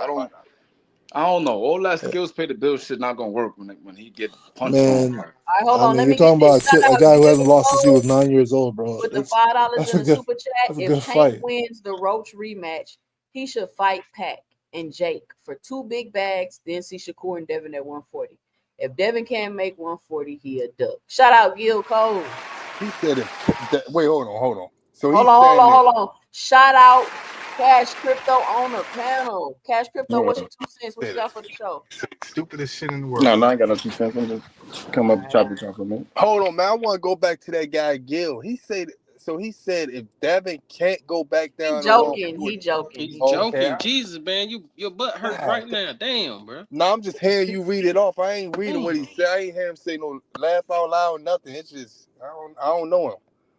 I don't know. All that skills pay the bills shit not gonna work when he get punched on. Man, All right, hold I on. mean, Let you're me get talking about this. Shout a out guy who Gil hasn't lost since he was Cole 9 years old, bro. with the $5 That's in a the good, super chat. that's a If good Tank fight. wins the Roach rematch, he should fight Pac and Jake for 2 big bags, then see Shakur and Devin at 140. If Devin can't make 140, he a duck. Shout out Gil Cole. He said wait, hold on. So Hold on. Shout out Cash Crypto on the panel. Cash Crypto, what's your 2 cents? What you got for the show? Stupidest shit in the world. No, I ain't got no 2 cents. I'm just come up and chop your chop for me. Hold on, man. I want to go back to that guy Gil. He said if Devin can't go back down to 140. He joking. He's Okay. joking. Jesus, man, your butt hurt right now. Damn, bro. No, I'm just hearing you read it off. I ain't reading what he said. I ain't hear him say no laugh out loud, nothing. It's just I don't know him.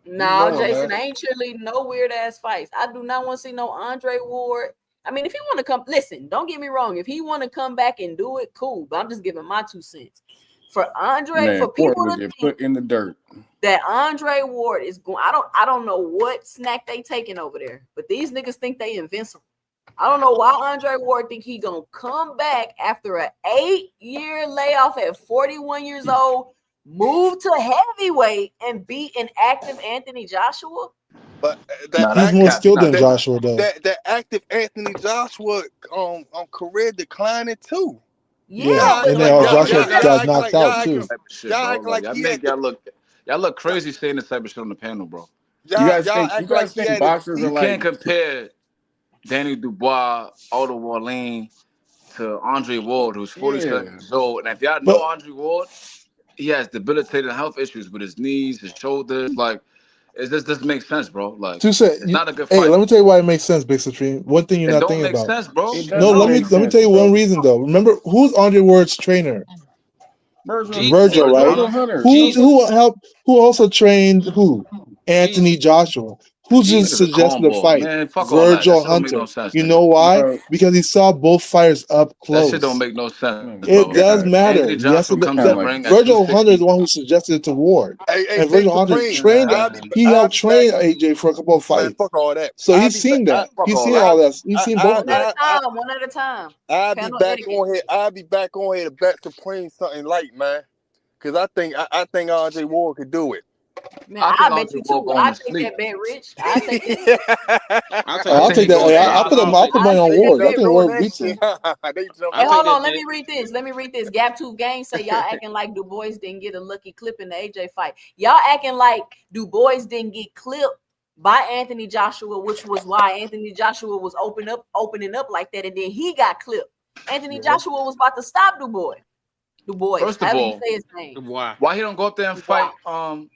No, know him, Jason, man. I ain't cheerleading no weird ass fights. I do not want to see no Andre Ward. I mean, if he want to come, listen, don't get me wrong. If he want to come back and do it, cool. But I'm just giving my 2 cents. For Andre, Man, for Ward people will to get think put in the dirt. that Andre Ward is going, I don't know what snack they taking over there, but these niggas think they invincible. I don't know why Andre Ward think he gonna come back after an 8-year layoff at 41 years old, move to heavyweight and beat an active Anthony Joshua. But that Nah, He's that's more cap. He skilled not than doing that. Joshua, though. that active Anthony Joshua career declining too. Yeah, Yeah, but and like then the Joshua niggas got Act knocked like out too. Type of shit, y'all bro. act Like like y'all he make had y'all look crazy saying this type of shit on the panel, bro. You guys y'all think act like he had boxers You are like can't compare Danny Dubois, Otto Wallin to Andre Ward, who's 47 yeah. years old. And if y'all know But Andre Ward, he has debilitating health issues with his knees, his shoulders. Like, it just doesn't make sense, bro. Like, to say, it's not a good hey, fight. let me tell you why it makes sense, Big Supreme. One thing you're It not don't thinking make about. sense, bro. It No, doesn't let me make let me sense, tell you one bro. reason though. Remember who's Andre Ward's trainer? Virgil, Jesus. right? Virgil Virgil Hunter. Jesus. Who helped? Who also trained who? Jesus. Anthony Joshua. Who just Nigga's a suggested a cornball. fight? Man, fuck all that. That Virgil shit don't make Hunter. no sense, You nigga. know why? Bro, Because he saw both fighters up That shit don't close. make no sense, It bro. does matter. Anthony Yes, Joshua comes in sound the like ring at Virgil Hunter is 260. the one who suggested it to Ward, hey and Big Virgil Hunter Supreme. trained that. He I'll helped be back. train AJ for a couple of Man, fights, fuck all that. so he's seen that. Fuck He's all seen that. all that. He's seen both one of at them. a time, one at a time. I'll be Panel back etiquette. on here. I'll be back on here to bet Supreme something light, man. Cause I think Andre Ward could do it. Man, I think I bet Andre you Ward too. going I to take sleep. that bet, Rich. I take that. I'll take Oh, I that I'll think take he bet. that. going to Hey, sleep. I'll I'll put I money on take that Ward. I bet, think doing Ward that beats him. shit. They jumped Hey, I'll on. take hold that on. Let bet. me read this. Let me read this. Gap 2 Gang say y'all acting like Du Bois didn't get a lucky clip in the AJ fight. Y'all acting like Du Bois didn't get clipped by Anthony Joshua, which was why Anthony Joshua was opening up like that, and then he got clipped. Anthony Yeah. Joshua was about to stop Du Bois. Du Bois, First of however you all, say his name. Why? why he don't go up there and Du Bois. fight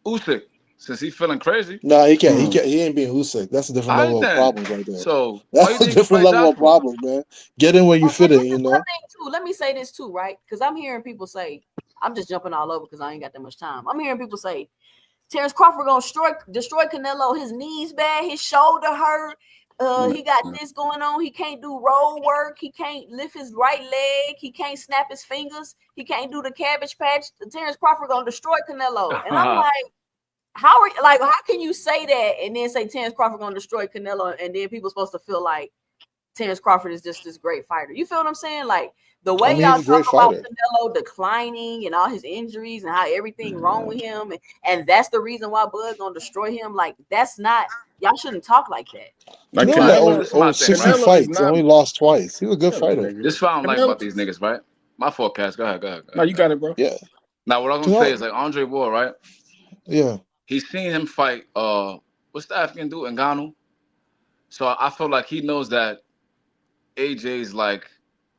Usyk since he feeling crazy? No, he can't. He Hmm. can't. He ain't being Usyk. That's a different All right level of then. problems right there. So why you That's a think he different fight level of Joshua? problems, man. Get in where you fit And in. this You is my know. thing too. Let me say this too, right? Because I'm hearing people say, I'm just jumping all over because I ain't got that much time. I'm hearing people say, Terrence Crawford gonna destroy Canelo. His knees bad, his shoulder hurt. He got this going on. He can't do road work. He can't lift his right leg. He can't snap his fingers. He can't do the cabbage patch. Terrence Crawford gonna destroy Canelo. And I'm like, how can you say that and then say Terrence Crawford gonna destroy Canelo, and then people supposed to feel like Terrence Crawford is just this great fighter? You feel what I'm saying? Like the I way mean, y'all he's a great talk about fighter. Canelo declining and all his injuries and how everything wrong with him, and that's the reason why Bud gonna destroy him. Like that's not, y'all shouldn't talk like that. Like Canelo got Canelo, This is my over thing, 60 right? Canelo is fights, not. only lost twice. He's a good Shut up, fighter. nigga. This is what I don't like Canelo. about these niggas, right? My forecast. Go ahead. No, you got it, bro. Yeah. Now what I was gonna say is like Andre Ward, right? Yeah. He's seen him fight what's the African dude, Ngannou? So I feel like he knows that AJ's like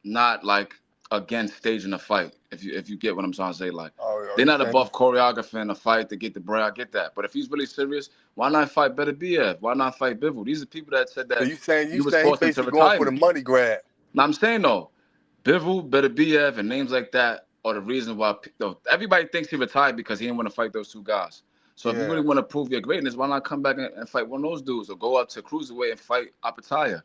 not like against staging a fight. If you get what I'm trying to say, like they're not above choreographing a fight to get the bread. I get that, but if he's really serious, why not fight Better BF? Why not fight Bivol? These are people that said So that you saying you was he forced into basically going for the retirement. money grab? Now I'm saying though, Bivol, Better BF, and names like that are the reason why everybody thinks he retired because he didn't want to fight those two guys. So if you really want to prove your greatness, why not come back and fight one of those dudes, or go up to cruiserweight and fight Apataya?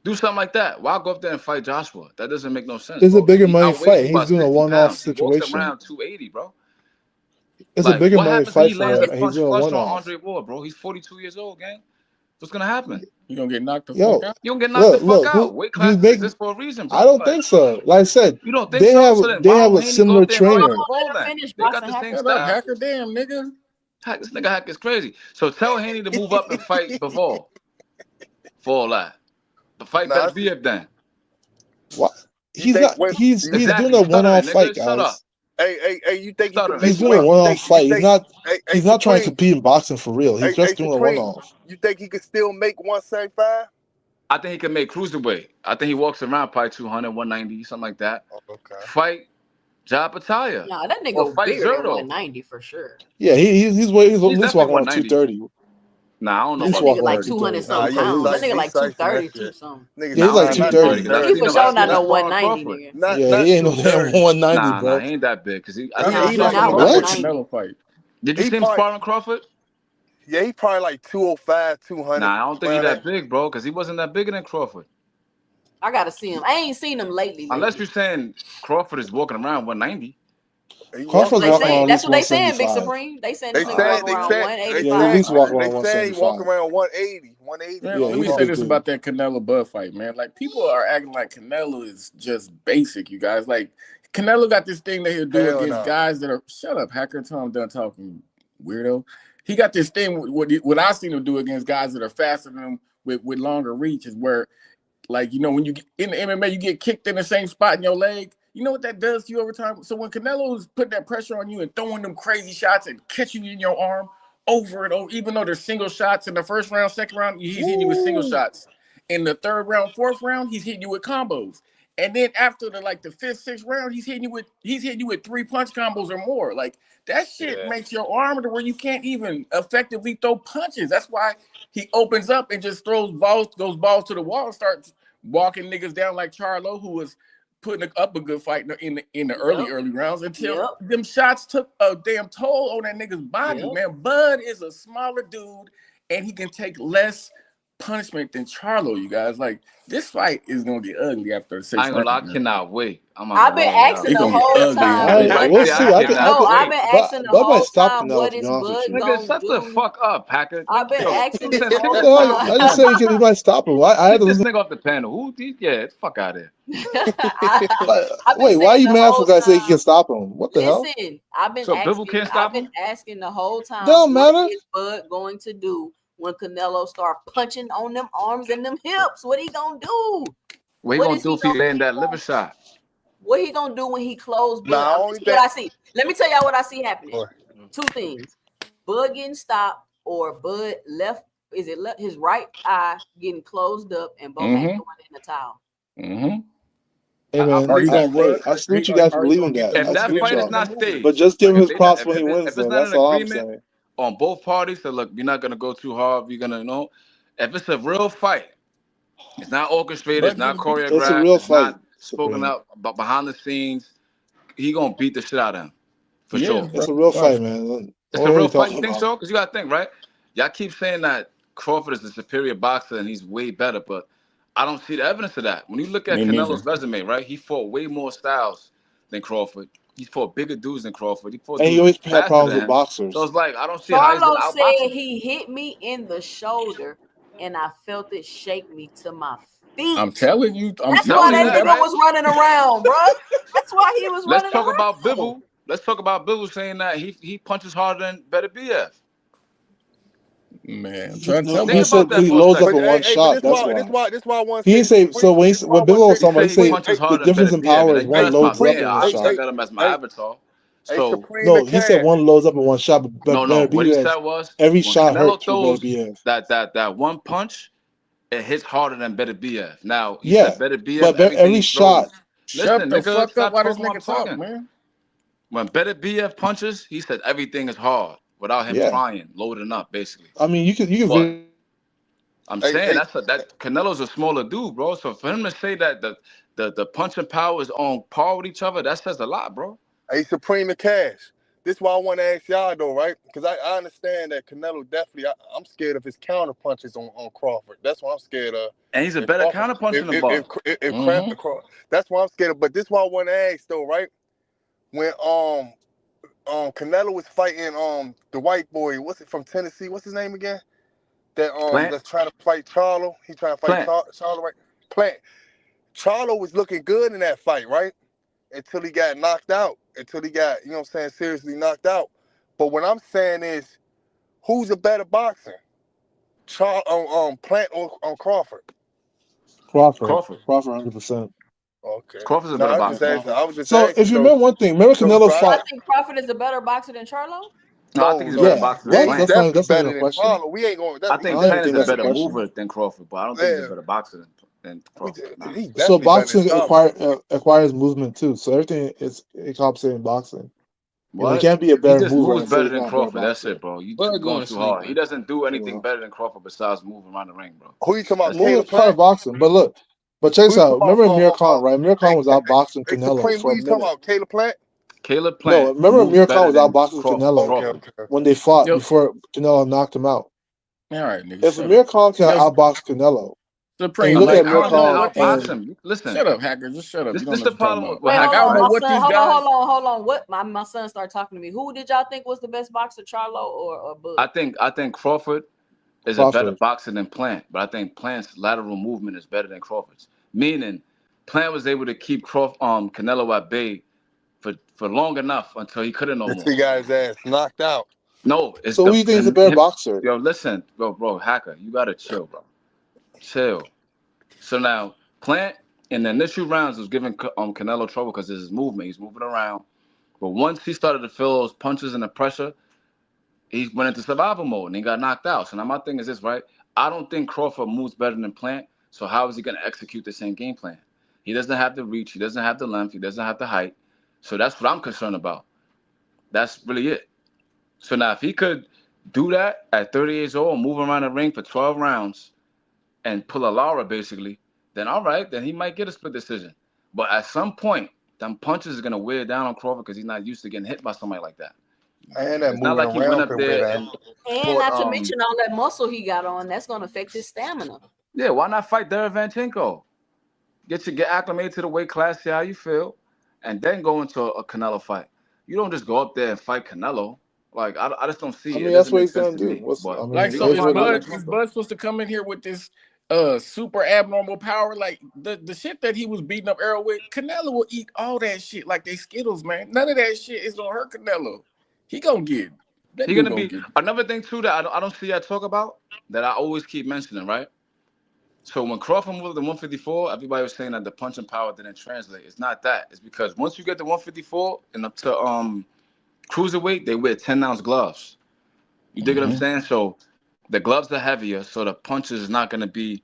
Do something like that. Why go up there and fight Joshua? That doesn't make no sense, It's a bro. bigger He money outweighs fight. you He's by doing a 60 one-off pounds. He walks situation. around 280, bro. It's a Like, bigger what money happens when fight he for lands him, a and he's punch doing a flush on one-off. Andre Ward, bro? He's 42 years old, gang. What's gonna happen? You gonna get knocked the fuck Yo, out. You don't get knocked the fuck look, out. Weight he's classes big. exist for a reason, I bro. don't Like, think so. Like I said, you don't think so? So then they why have don't a Haney go similar up there and fight trainer. Bivol Let her then? finish, They got Boston the same Shut up, style. hacker. Damn, nigga. Hack, this nigga Hack is crazy. So tell Haney to move up and fight Bivol for all that. But fight Better BF then. What? You He's think not. when He's Exactly. doing You a stuttering, one-off fight, nigga. Shut up. guys. hey, you think he can Stuttering. make He's doing a weight? one-off fight. He's not. Hey He's not trying to Supreme, compete in boxing for real. He's just doing a Supreme, one-off. you think he could still make 175? I think he can make cruiserweight. I think he walks around probably 200, 190, something like that. Oh, okay. Fight Japataya. Nah, that Or nigga fight bigger than Zerto. 190 for sure. Yeah, he's at He's least definitely walking around 190. 230. Nah, I don't know At least That about nigga walking like around 230. 200 230. Nah, something Nah, pounds. That nigga he's like slicing that 232 shit. something. Nigga, Yeah, he's Nah, I like don't not think he's 30 230, because I bro. He seen for him. sure I seen not him no sparring 190 Crawford. nigga. not Yeah, he ain't no damn 230. 190, Nah, bro. he ain't that big. Cause I Nah, think he he like a not What? perfect 190. Canelo fight. did you He see him probably, sparring Crawford? yeah, he probably like 205, 200 Nah, I don't think he's around that that. big, bro. Cause he wasn't that bigger than Crawford. I gotta see him. I ain't seen him lately. Unless you're saying Crawford is walking around 190. He Crawford's walking They walking around. around saying at that's least what they saying, Big 175. Supreme. They saying They this nigga saying walking they around said Yeah, he at 185. least walking they around saying he walking 175. around 180, 180. Man, Yeah, let he's me a say big this dude. about that Canelo Bud fight, man. Like, people are acting like Canelo is just basic, you guys. Like, Canelo got this thing that he'll do Hell against no. guys that are shut up, hacker. Until I'm done talking, weirdo. He got this thing. What I seen him do against guys that are faster than him with longer reach is where, like, you know, when you get in the MMA, you get kicked in the same spot in your leg. You know what that does to you over time? So when Canelo's putting that pressure on you and throwing them crazy shots and catching you in your arm over and over, even though there's single shots in the first round, second round, he's hitting you with single shots. In the third round, fourth round, he's hitting you with combos. And then after the fifth, sixth round, he's hitting you with 3 punch combos or more. Like, that shit makes your arm to where you can't even effectively throw punches. That's why he opens up and just throws those balls to the wall and starts walking niggas down like Charlo, who was putting up a good fight in the early rounds until them shots took a damn toll on that nigga's body, man. Bud is a smaller dude and he can take less punishment than Charlo, you guys. Like, this fight is gonna get ugly after the I sixth ain't gonna lie, I round, man. cannot wait. I'm not I've gonna been lie to asking y'all. It's the gonna get whole ugly in time. this Right We'll there, see. I I cannot No, I've wait. been asking the Bud might whole stop time, Canelo, what to be is honest with Bud you. Nigga, gonna shut the do? fuck up, Packer. I've been Yo, asking common this sense, whole get What the the fuck hell? out I of just here. said he might stop him. I had Get to this listen. nigga off the panel. Yeah, get the fuck out of here. I've been Wait, why are saying you the mad for whole guy say he time. can stop him? What the hell? Listen, I've been So Bibble can't stop him? asking the whole time, Don't what matter. is Bud going to do when Canelo start punching on them arms and them hips? What he gonna do? What he What gonna is do he if he gonna land that liver shot? what he gonna do when he close Bud? Nah, I'm only what thing. I see. Let me tell y'all what I see happening. Two things: Bud getting stopped, or Bud left. Is it left? His right eye getting closed up, and Bo Mac throwing in the towel. Hey I man, Are believe he that. gonna run? I salute you guys for Are he gonna believing get that. them? If I that salute fight is y'all. not But staged, just give like him his if props when he wins, if though. it's not That's an all I'm agreement saying. on both parties, so look, we're not gonna go too hard. We're gonna if it's a real fight, it's not orchestrated, it's Bud not getting beat. It's a choreographed, real it's fight, not spoken Supreme. out, but behind the scenes, he gonna beat the shit out of him for He is, sure. bro. It's a real Watch. fight, man. It's What a are real you fight. talking You think about? so? Because you gotta think, right? Y'all keep saying that Crawford is the superior boxer and he's way better, but I don't see the evidence of that. When you look at Me neither. Canelo's resume, right? He fought way more styles than Crawford. He fought bigger dudes than Crawford. He fought And he dudes always had faster problems than with him. So boxers. it's like I don't see how he's Charlo gonna outbox said him. he hit me in the shoulder, and I felt it shake me to my I'm feet. telling you. I'm That's Not why telling only that you. that, nigga right? was running around, bro. That's why he was Let's running talk about around. Bivol. Let's talk about Bivol saying that he punches harder than Better BF. Man, I'm trying to tell Think He you. about said that he for a loads up But second. in one but shot. That's why. this why I want to He say didn't this. say so. This why I When want to Bigelow say was this. He talking about, he said he say punches the harder than difference Better in BF, power and is you know one that's my loads up peer. in I one always got shot. him as my Hey, avatar. hey, So Supreme No, and he said Cash. one loads up in one shot, but no. Better What he BF, said was every when shot Canelo hurts for Better throws BF. that one punch, it hits harder than Better BF. Now he Yeah, said Better BF, but everything every he shot. throws. Shut Listen, the nigga, fuck up stop while this talking while I'm nigga talk, talking. man. When Better BF punches, he said everything is hard without him Yeah, trying, loading up, basically. I mean you But can. I'm Hey, saying hey, that Canelo's a smaller dude, bro. So for him to say that the punching power is on par with each other, that says a lot, bro. hey, Supreme and Cash. This why I want to ask y'all though, right? Because I understand that Canelo definitely. I'm scared of his counter punches on Crawford. That's what I'm scared of. And he's a If better Crawford, counterpuncher than Bud. that's why I'm scared of. But this why I want to ask though, right? When Canelo was fighting the white boy, what's it from Tennessee? What's his name again? That Plant, that's trying to fight Charlo. He trying to fight plant. Charlo, right? Plant. Charlo was looking good in that fight, right? Until he got knocked out. Until he got, you know what I'm saying, seriously knocked out. But what I'm saying is, who's a better boxer? Plant or Crawford? Crawford, Crawford. 100%. Okay. Crawford's a No, better I was just boxer. asking. I was just So asking. if you remember one thing, remember Canelo So I So I fought. got think Crawford is a better boxer than Charlo. No, I think he's a no. better Yeah, boxer than what? He's Plant. definitely That's not even better a than question. Charlo. We ain't going. I I think don't even Plant is think a that's a better question. mover than Crawford, but I don't think he's a Yeah, better boxer than Crawford. Nah. he's So definitely better than boxing Charlo. acquires movement too. So everything is compensating boxing. You know, you What? can't be a He better just mover moves and say better you're than not a better Crawford. That's boxer. it, bro. You Bud going going to too sleep, hard. He man. doesn't do You anything know, better than Crawford besides move around the ring, bro. Who you talking about? That's it. Caleb movement part Plant? of boxing. But look, but check Who this you talking out. about? Remember Amir Khan, right? Amir Khan Hey, was outboxing hey, Canelo Supreme. Who for a you talking minute. about? Caleb Plant? Caleb No, Plant remember moves Amir Khan better was than outboxing Canelo Okay, Crawford. okay. when they fought Yo, before Canelo knocked him out. all right, nigga, If shut up. Amir Khan can Yo, outbox Canelo, Supreme. look Like, at I don't know Milcom what outbox these. and him. Listen, Shut up, hacker. Just shut up. You don't this know the what you're talking problem about. with Wait, Like, hold I don't on. know My what son, these guys. hold on. What my son started talking to me. Who did y'all think was the best boxer, Charlo or Bud? I think Crawford is a better Crawford. boxer than Plant, but I think Plant's lateral movement is better than Crawford's. Meaning, Plant was able to keep Canelo at bay for long enough until he couldn't no more. He got his ass knocked out. No, it's So who do you think is the better boxer? Yo, listen, bro, hacker, you gotta chill, bro. Chill. So now, Plant in the initial rounds was giving Canelo trouble because of his movement. He's moving around. But once he started to feel those punches and the pressure, he went into survival mode and he got knocked out. So now my thing is this, right? I don't think Crawford moves better than Plant. So how is he going to execute the same game plan? He doesn't have the reach. He doesn't have the length. He doesn't have the height. So that's what I'm concerned about. That's really it. So now if he could do that at 30 years old, move around the ring for 12 rounds and pull a Lara basically, then all right, then he might get a split decision. But at some point, them punches are going to wear down on Crawford because he's not used to getting hit by somebody like that. And that It's not moving like he went around up could wear there down. and And fought. not to mention all that muscle he got on, that's gonna affect his stamina. Yeah, why not fight Derevyanchenko? Get acclimated to the weight class, see how you feel, and then go into a Canelo fight. You don't just go up there and fight Canelo. Like I just don't see I it. mean, It that's doesn't what make he's sense gonna to do. me. But Like, he so gonna It is is find what it Bud is. Derevyanchenko. supposed to come in here with this super abnormal power? Like the shit that he was beating up Errol with, Canelo will eat all that shit like they Skittles, man. None of that shit is gonna hurt Canelo. He gonna get that He dude gonna gonna be get. another thing too that I don't see y'all talk about that I always keep mentioning, right? So when Crawford moved to 154, everybody was saying that the punching power didn't translate. It's not that. It's because once you get to 154 and up to cruiserweight, they wear 10-ounce gloves. You dig what I'm saying? So the gloves are heavier, so the punches is not gonna be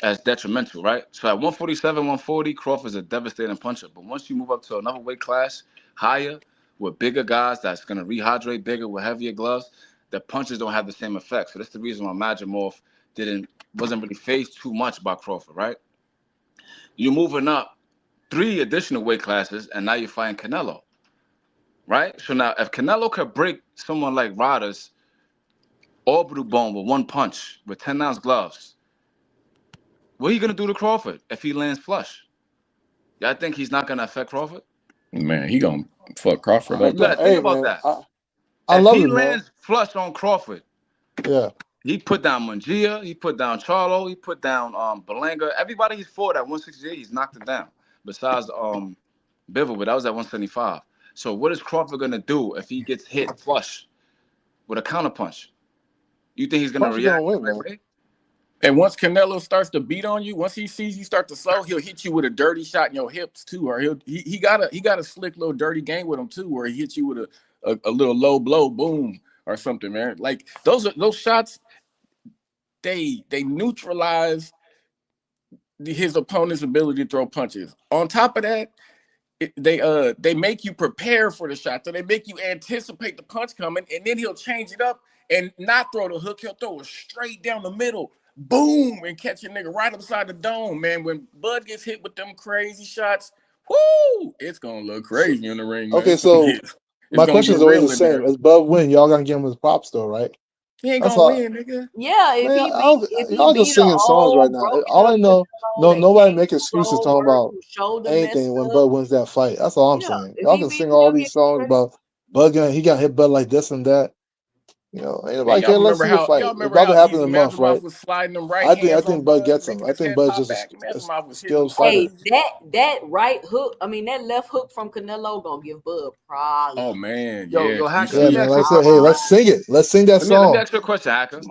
as detrimental, right? So at 147, 140, Crawford's a devastating puncher. But once you move up to another weight class higher with bigger guys that's gonna rehydrate bigger with heavier gloves, the punches don't have the same effect. So that's the reason why Majimov wasn't really phased too much by Crawford, right? You're moving up 3 additional weight classes, and now you're fighting Canelo, right? So now if Canelo could break someone like Ryder's orbital bone with one punch with 10-ounce gloves, what are you gonna do to Crawford if he lands flush? Y'all think he's not gonna affect Crawford? Man, he gonna fuck Crawford up. You gotta think Hey about man, that. I If love he it, man. lands flush on Crawford, Yeah. he put down Mungia, he put down Charlo, he put down Belanga. Everybody he's fought at 168, he's knocked him down. Besides Bivol, but that was at 175. So what is Crawford gonna do if he gets hit flush with a counterpunch? You think he's gonna Crawford's gonna react the win, right man. way? And once Canelo starts to beat on you, once he sees you start to slow, he'll hit you with a dirty shot in your hips too, or he got a slick little dirty game with him too, where he hits you with a little low blow, boom, or something, man. Like those shots, they neutralize his opponent's ability to throw punches. On top of that, they make you prepare for the shot, so they make you anticipate the punch coming, and then he'll change it up and not throw the hook. He'll throw it straight down the middle, boom, and catch a nigga right upside the dome. Man, when Bud gets hit with them crazy shots, whoo, it's gonna look crazy in the ring, man. Okay, so It's my gonna question get is always the real in same. there. As Bud win, y'all gonna give him his props though, right? He ain't That's gonna all. win, nigga. Yeah, if Man, he beat y'all just an singing songs right old now. broken All up I know, Canelo no, that nobody can't make excuses control talking work, about whose shoulder messed anything when up. Bud wins that fight. That's all I'm Yeah, saying. if Y'all he can beat sing him, all he'll these get songs credit. about he got hit Bud like this and that. You know, ain't Man, nobody care. Let's see the fight. y'all It's remember about to how happen in easy a month, right? Mazemov was sliding them right I hands on think Bud Bud, gets him. making I his think head Bud's pop just back. a Mazemov was hitting them skilled fighter. hard. Hey, that right hook, I mean that left hook from Canelo gonna give Bud problems. Oh man, Yo, yes. You Hacker, Yeah, let me see, man. ask you Like a I said, question, hey, right? let's sing it. Let's sing that Let me song. ask you a question, Hacker.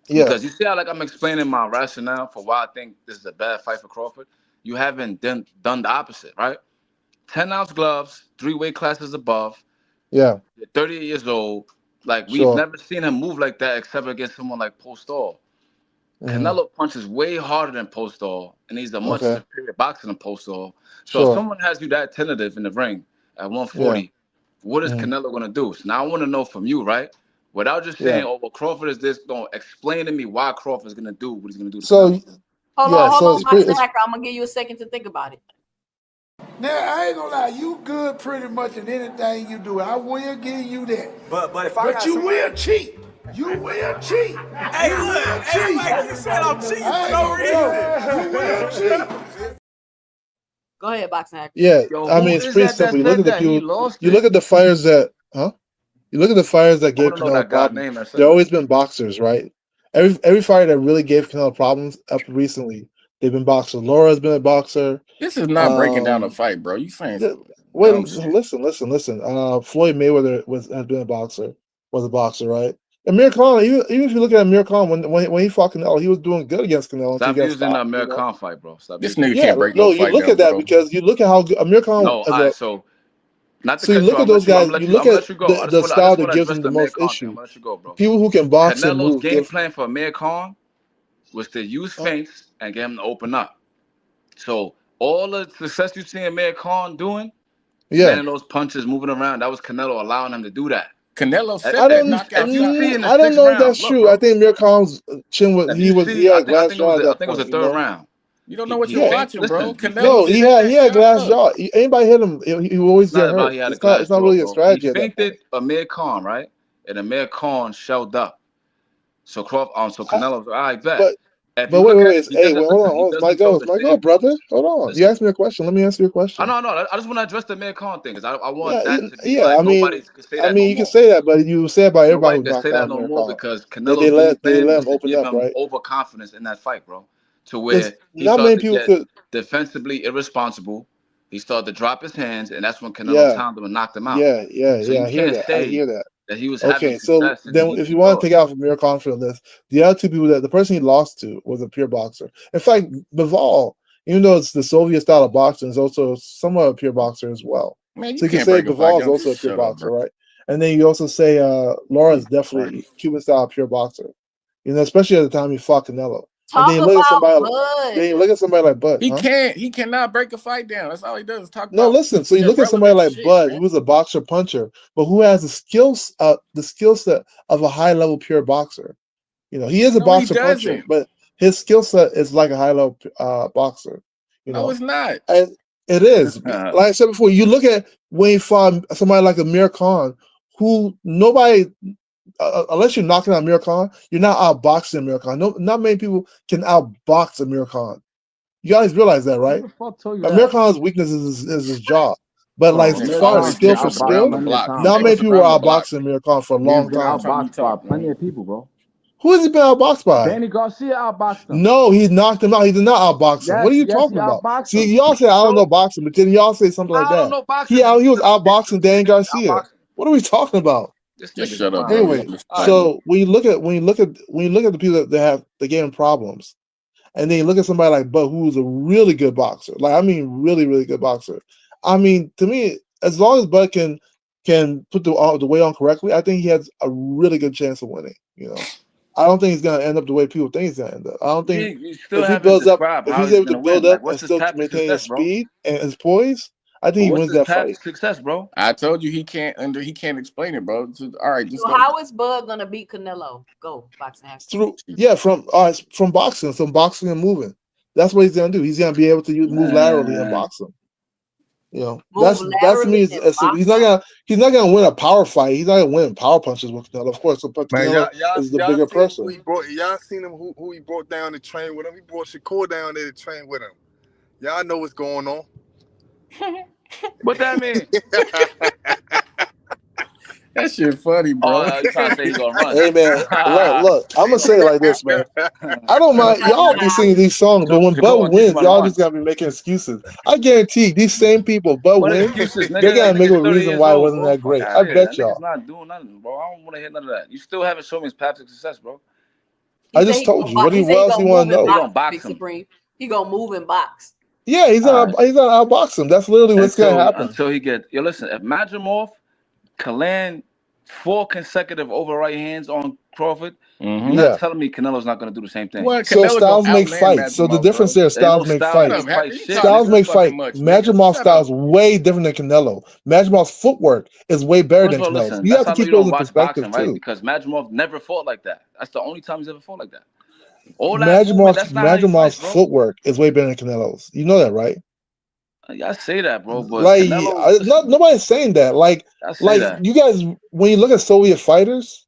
Yeah, Because you see how like I'm explaining my rationale for why I think this is a bad fight for Crawford. You haven't done the opposite, right? 10-ounce gloves, 3 weight classes above. yeah, You're 38 years old. Like we've sure. never seen him move like that except against someone like Postol. Hmm. Canelo punches way harder than Postol, and he's a much Okay, superior boxer than Postol. So if sure. someone has you that tentative in the ring at Yeah, 140, what is hmm, Canelo gonna do? So now I want to know from you, right? Without just yeah. saying, "Oh, well, Crawford is this," don't explain to me why Crawford is gonna do what he's gonna do to So Canelo. yeah, Hold so on, it's pretty. Boxer Hacker. I'm gonna give you a second to think about it. Now, I ain't gonna lie, you good pretty much in anything you do. I will give you that. But if I But got you somebody, will cheat. You will cheat. Hey, look, hey, Mike, you said I'm cheating for no reason. You will cheat. Go ahead, boxing actor. Yeah, Yo, I who mean it's is pretty that simple. You look said at the that? He people. lost You it? look at the fighters that, You look at the fighters that I gave want to know Canelo that guy's problems. name that said They've that. always been boxers, right? Every fighter that really gave Canelo problems up recently, they've been boxers. Laura's been a boxer. This is not breaking down a fight, bro. You saying th- some Wait, dumb shit. listen. Floyd Mayweather has been a boxer, right? Amir Khan, even if you look at Amir Khan when he fought Canelo, he was doing good against Canelo until he Stop got using the stopped. Amir Khan fight, bro. Stop This using nigga it. Yeah, can't break no no, you fight look down, at that bro. because you look at how good Amir Khan No, all right. So not to So you cut you look off, at those I'm guys. gonna let You you. I'm look gonna at let you go. I the just style want that to gives address them the the Amir most Khan thing. I'm issue. gonna let you go, bro. People who can box and Canelo's move game give. plan for Amir Khan was to use Uh, feints and get him to open up. So all the success you see Amir Khan doing, yeah, landing those punches, moving around, that was Canelo allowing him to do that. Canelo If, set that if you knockout if you shot, see in though. the I don't sixth know if that's round, look, true. I bro. think Amir Khan's chin was If you he see, had a glass jaw at I that think it was point. the third round. You don't know what He you're Yeah, feigned. watching, bro. Listen, he Canelo no, feinted. set he that had a shot glass up. jaw. Anybody hit him, he always It's not get about hurt. he had a It's glass not jaw, really a bro. He strategy at that point. feinted Amir Khan, right? And Amir Khan shelled up. So Crawford, so I, Canelo's all right, bet. but If but you look at, wait. he Hey, doesn't wait, hold on, listen. He My doesn't throw go, the same brother. punches. Hold on. You Listen, asked me a question. Let me answer your question. no. I just want to address the Amir Khan thing because I want Yeah, that to be yeah. like nobody can say I that no mean, you can more. say that, but you say about everybody Nobody who can say knocked that out no Amir more Khan. because They Canelo's game let plan was him to open give up, him right? overconfidence in that fight, bro. To There's where he not started many to people get could. defensively irresponsible. He started to drop his hands, and that's when Canelo Yeah, timed him and knocked him out. So you I hear can't that. I say hear that. that he was having Okay, so success and then if you he want to lost. take out from Amir Khan from this, the other two people that the person he lost to was a pure boxer. In fact, Bivol, even though it's the Soviet style of boxing, is also somewhat a pure boxer as well. Man, So you you can can't say break a fight Bivol is down. also a Just pure shut up, bro. boxer, right? And then you also say Laura is Jesus definitely Christ. Cuban style pure boxer. Especially at the time he fought Canelo. And then Talk about Bud. you look at somebody like Bud, huh? He cannot break a fight down. That's all he does is talk No, about listen. So you look at somebody irrelevant like shit, Bud, man. who's a boxer puncher, but who has the skill set of a high level pure boxer. He is a No, he boxer puncher, doesn't. but his skill set is like a high level boxer. No, it's not. And it is. Like I said before, you look at when he fought somebody like Amir Khan, who nobody, unless you're knocking out Amir Khan, you're not outboxing Amir Khan. No, not many people can outbox Amir Khan. You guys realize that, Who right? the fuck told you Amir that? Khan's weakness is his jaw. But Bro, like as Man, Amir far all as Khan this skill shit gets for off outboxed skill, around the plenty of block. times, not He many bro. gets people were around the block. outboxing Amir Khan for a He's long been time. Time you outboxed by talk, plenty man. of people, bro. Who has he been outboxed by? Danny Garcia outboxed him. No, he knocked him out. He did not outbox him. What are Yes, you yes, he talking about? outboxed See, him. y'all say I don't know So boxing, but then y'all say something like I don't that. know boxing, and He was outboxing Danny niggas Garcia. outboxing. What are we talking about? This Just nigga's shut up, bro. clown, Anyway, bro. Let this All right, fight. so when you look at the people that have the game problems, and then you look at somebody like Bud, who's a really good boxer. Like I mean, really, really good boxer. I mean, to me, as long as Bud can put the weight on correctly, I think he has a really good chance of winning. I don't think he's gonna end up the way people think he's gonna end up. I don't think you still if he haven't builds up, described if how he's he's able to gonna build win. up Like, and what's his still path to maintain his success, bro? speed and his poise, I think But he what's wins his that path fight. to success, bro? I told you he can't explain it, bro. All right, just So go. how is Bud gonna beat Canelo? Go, boxing actor. From boxing and moving. That's what he's gonna do. He's gonna be able to move laterally and Man, box him. Move That's to me. laterally and box He's not gonna win a power fight. He's not gonna win power punches with Canelo, of course. But Man, Canelo is the y'all bigger seen who person. he brought? Y'all seen him who he brought down to train with him? He brought Shakur down there to train with him. Y'all know what's going on. what that mean? That shit funny, bro. Oh, you trying to say he gonna run? Hey man, look, I'm gonna say it like this, man. I don't mind y'all be singing these songs, but when Bud Shakur gonna teach him wins, how to y'all run. just gotta be making excuses. I guarantee these same people, Bud What wins, excuses, they're nigga? gonna That make up nigga's a 30 reason years why it old, wasn't bro. that Fuck great. out I of here. That bet nigga's y'all. not doing nothing, bro. I don't want to hear none of that. You still haven't shown me his path to success, bro. He I said just he told gonna you. What he else do gonna you want move to and He know? box. gonna box Big him. Supreme. He gonna move and box. Yeah, he's All gonna right. outbox him. That's literally what's gonna happen. Until he get yo. Listen, if Madrimov can land 4 consecutive over right hands on Crawford, you're not Yeah. telling me Canelo's not gonna do the same thing. What? So Canelo gonna styles make outland fights. So the Madrimov, difference bro. there is Ain't no styles make styles Shut make up, fights. Hacker. fights. You Shit, talking Styles nigga. too make fucking fight. much, nigga. Madrimov Shut styles up. way different than Canelo. Madrimov's footwork is way better First than of all, Canelo's. listen. You That's have to how I know keep you those don't in watch perspective boxing, right? too. Because Madrimov never fought like that. That's the only time he's ever fought like that. All that movement. Madrimov's That's not how he Madrimov's fights, bro. footwork is way better than Canelo's. You know that, right? I say that, bro. But Like, Canelo, listen. nobody's saying that. Like I say that. you guys, when you look at Soviet fighters,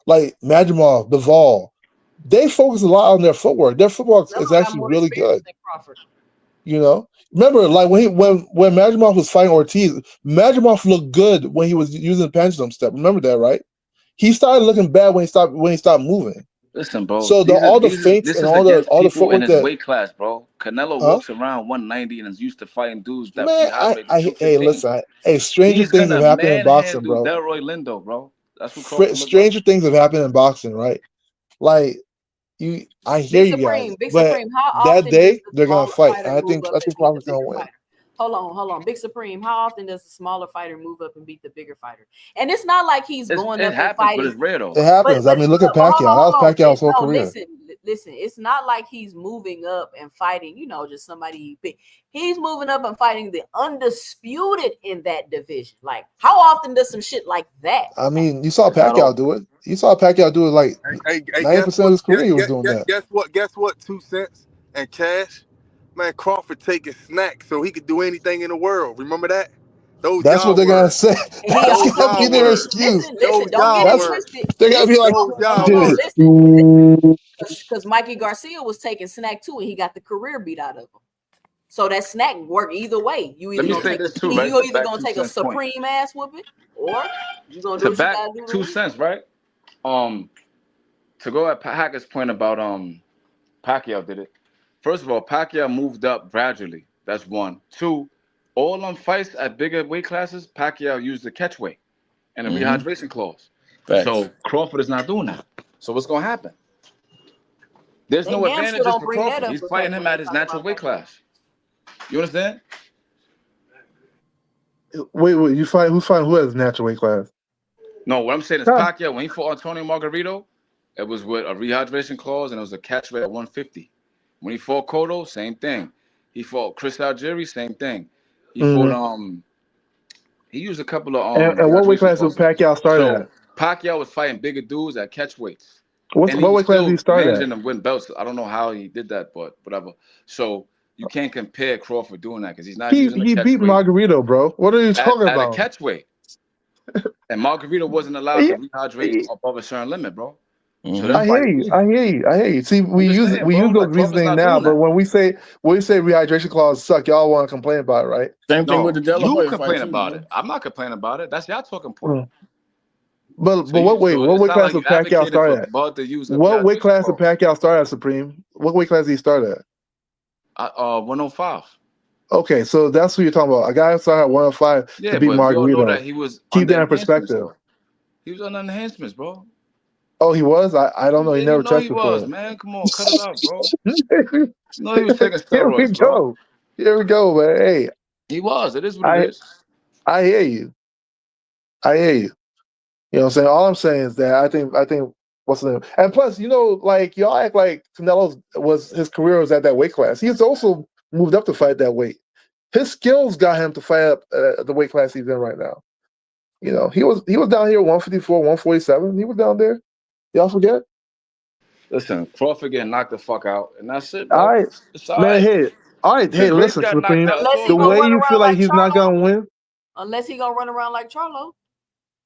like Madrimov, Bivol, they focus a lot on their footwork. Their footwork is actually really good. You know, remember, like when Madrimov was fighting Ortiz, Madrimov looked good when he was using the pendulum step. Remember that, right? He started looking bad when he stopped moving. Listen, bro. So all the feints this and is all against the people in footwork his that, weight class, bro. Canelo walks around 190 and is used to fighting dudes that man, rehydrate to hey, 215. listen, hey, stranger He's things gonna have happened in boxing, manhandle bro. Delroy Lindo, bro. That's what Crawford looked like. Stranger things have happened in boxing, right? Like I hear Big you guys, Supreme, Big but Supreme, how that often day does the they're gonna smaller fight. fighter I move think up and beat the Crawford's gonna bigger win. fighter? Hold on. Big Supreme, how often does the smaller fighter move up and beat the bigger fighter? And it's not like he's going It up and happens, but fighting. it's rare though. It happens. I mean, look at Pacquiao. That was Pacquiao's whole career. Listen. It's not like he's moving up and fighting, just somebody big. He's moving up and fighting the undisputed in that division. Like, how often does some shit like that? I mean, you saw Pacquiao do it. You saw Pacquiao do it like 90% of his career. He was doing that. Guess what? 2 cents and cash. Man, Crawford taking snacks so he could do anything in the world. Remember that? That's what they're gonna say. That's gonna be their excuse. Listen, don't get it twisted. They're gonna be like, listen, because Mikey Garcia was taking snack too, and he got the career beat out of him. So that snack work either way. You either gonna take a supreme ass whooping, or you gonna do what you gotta do. 2 cents, right? To go at Hackett's point about Pacquiao did it. First of all, Pacquiao moved up gradually. That's one. Two, all fights at bigger weight classes, Pacquiao used the catch weight and a rehydration clause. Facts. So Crawford is not doing that. So what's gonna happen? There's no advantages for Crawford. He's fighting him at his natural weight class. You understand? Wait, you fight who's fighting who has natural weight class? No, what I'm saying is Pacquiao, when he fought Antonio Margarito, it was with a rehydration clause and it was a catch weight at 150. When he fought Cotto, same thing. He fought Chris Algieri, same thing. He fought he used a couple of and what weight class did Pacquiao start at? Pacquiao was fighting bigger dudes at catch weights. What weight class did he start managing at? to win belts. I don't know how he did that, but whatever. So you can't compare Crawford doing that because he's not using the catch weight. He beat Margarito, bro. What are you talking about? At a catch weight. And Margarito wasn't allowed to rehydrate above a certain limit, bro. So I hear you. See, we use those reasoning now, but when we say rehydration clause suck, y'all want to complain about it, right? Same thing with the De La Hoya you complain fight about too, it. I'm not complaining about it. That's y'all talking point. But what weight class did Pacquiao start at? What weight class did Pacquiao start at, Supreme? What weight class did he start at? 105. Okay, so that's who you're talking about. A guy who started at 105 to beat Margarito. We all know that he was keep that in perspective. He was on enhancements, bro. Oh, he was? I don't know. He never touched before. Was, man. Come on, cut it out, bro. No, he was taking steroids, bro. Here we go, man. Hey. He was. It is what it is. I hear you. You know what I'm saying? All I'm saying is that I think what's the name? And plus, like y'all act like Canelo his career was at that weight class. He's also moved up to fight that weight. His skills got him to fight up the weight class he's in right now. He was down here 154, 147. He was down there. Y'all forget? Listen, Crawford getting knocked the fuck out, and that's it, bro. All right, man. Hey, all right. Hey, listen, Supreme. The way you feel like he's not gonna win, unless he gonna run around like Charlo.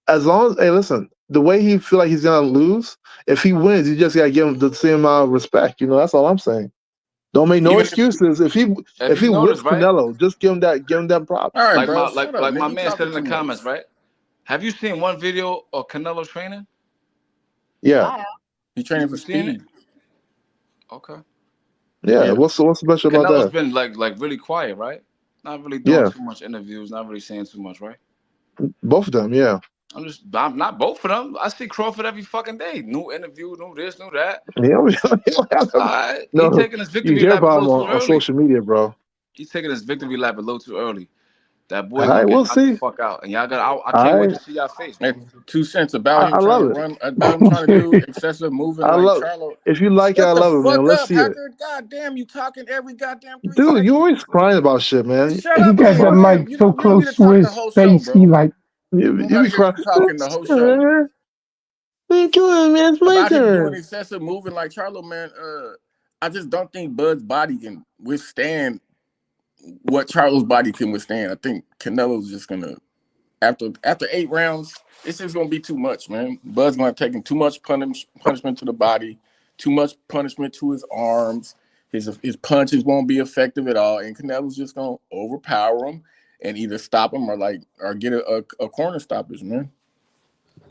As long as listen, the way he feel like he's gonna lose, if he wins, you just gotta give him the same amount of respect. That's all I'm saying. Don't make no excuses. If he whips Canelo, just give him that props. All right, like my man said in the comments, right? Have you seen one video of Canelo training? Yeah. He's training for speed. Okay. Yeah. What's so special about that? Canelo's been like really quiet, right? Not really doing too much interviews, not really saying too much, right? Both of them, yeah. I'm not both of them. I see Crawford every fucking day. New interview, new this, new that. No, he's taking his victory you hear lap about him a little too early. On social media, bro. He's taking his victory lap a little too early. That boy gonna get knocked the fuck out, and y'all got. I can't wait to see y'all face. Bro. 2 cents about him trying to run, about him trying to do excessive moving like Charlo. If you like it, I love it, man. Let's see it. God damn, you talking every goddamn 3 Dude, seconds. you always crying about shit, man. Shut up, got that mic so close to his face. He like you be crying. Talking the whole show. What are you doing, man? It's my about turn. him doing excessive moving like Charlo, man. I just don't think Bud's body can withstand what Charlo's body can withstand. I think Canelo's just gonna After 8 rounds, it's just gonna be too much, man. Bud's gonna have taken too much punishment to the body, too much punishment to his arms. His punches won't be effective at all, and Canelo's just gonna overpower him and either stop him or get a corner stoppage, man.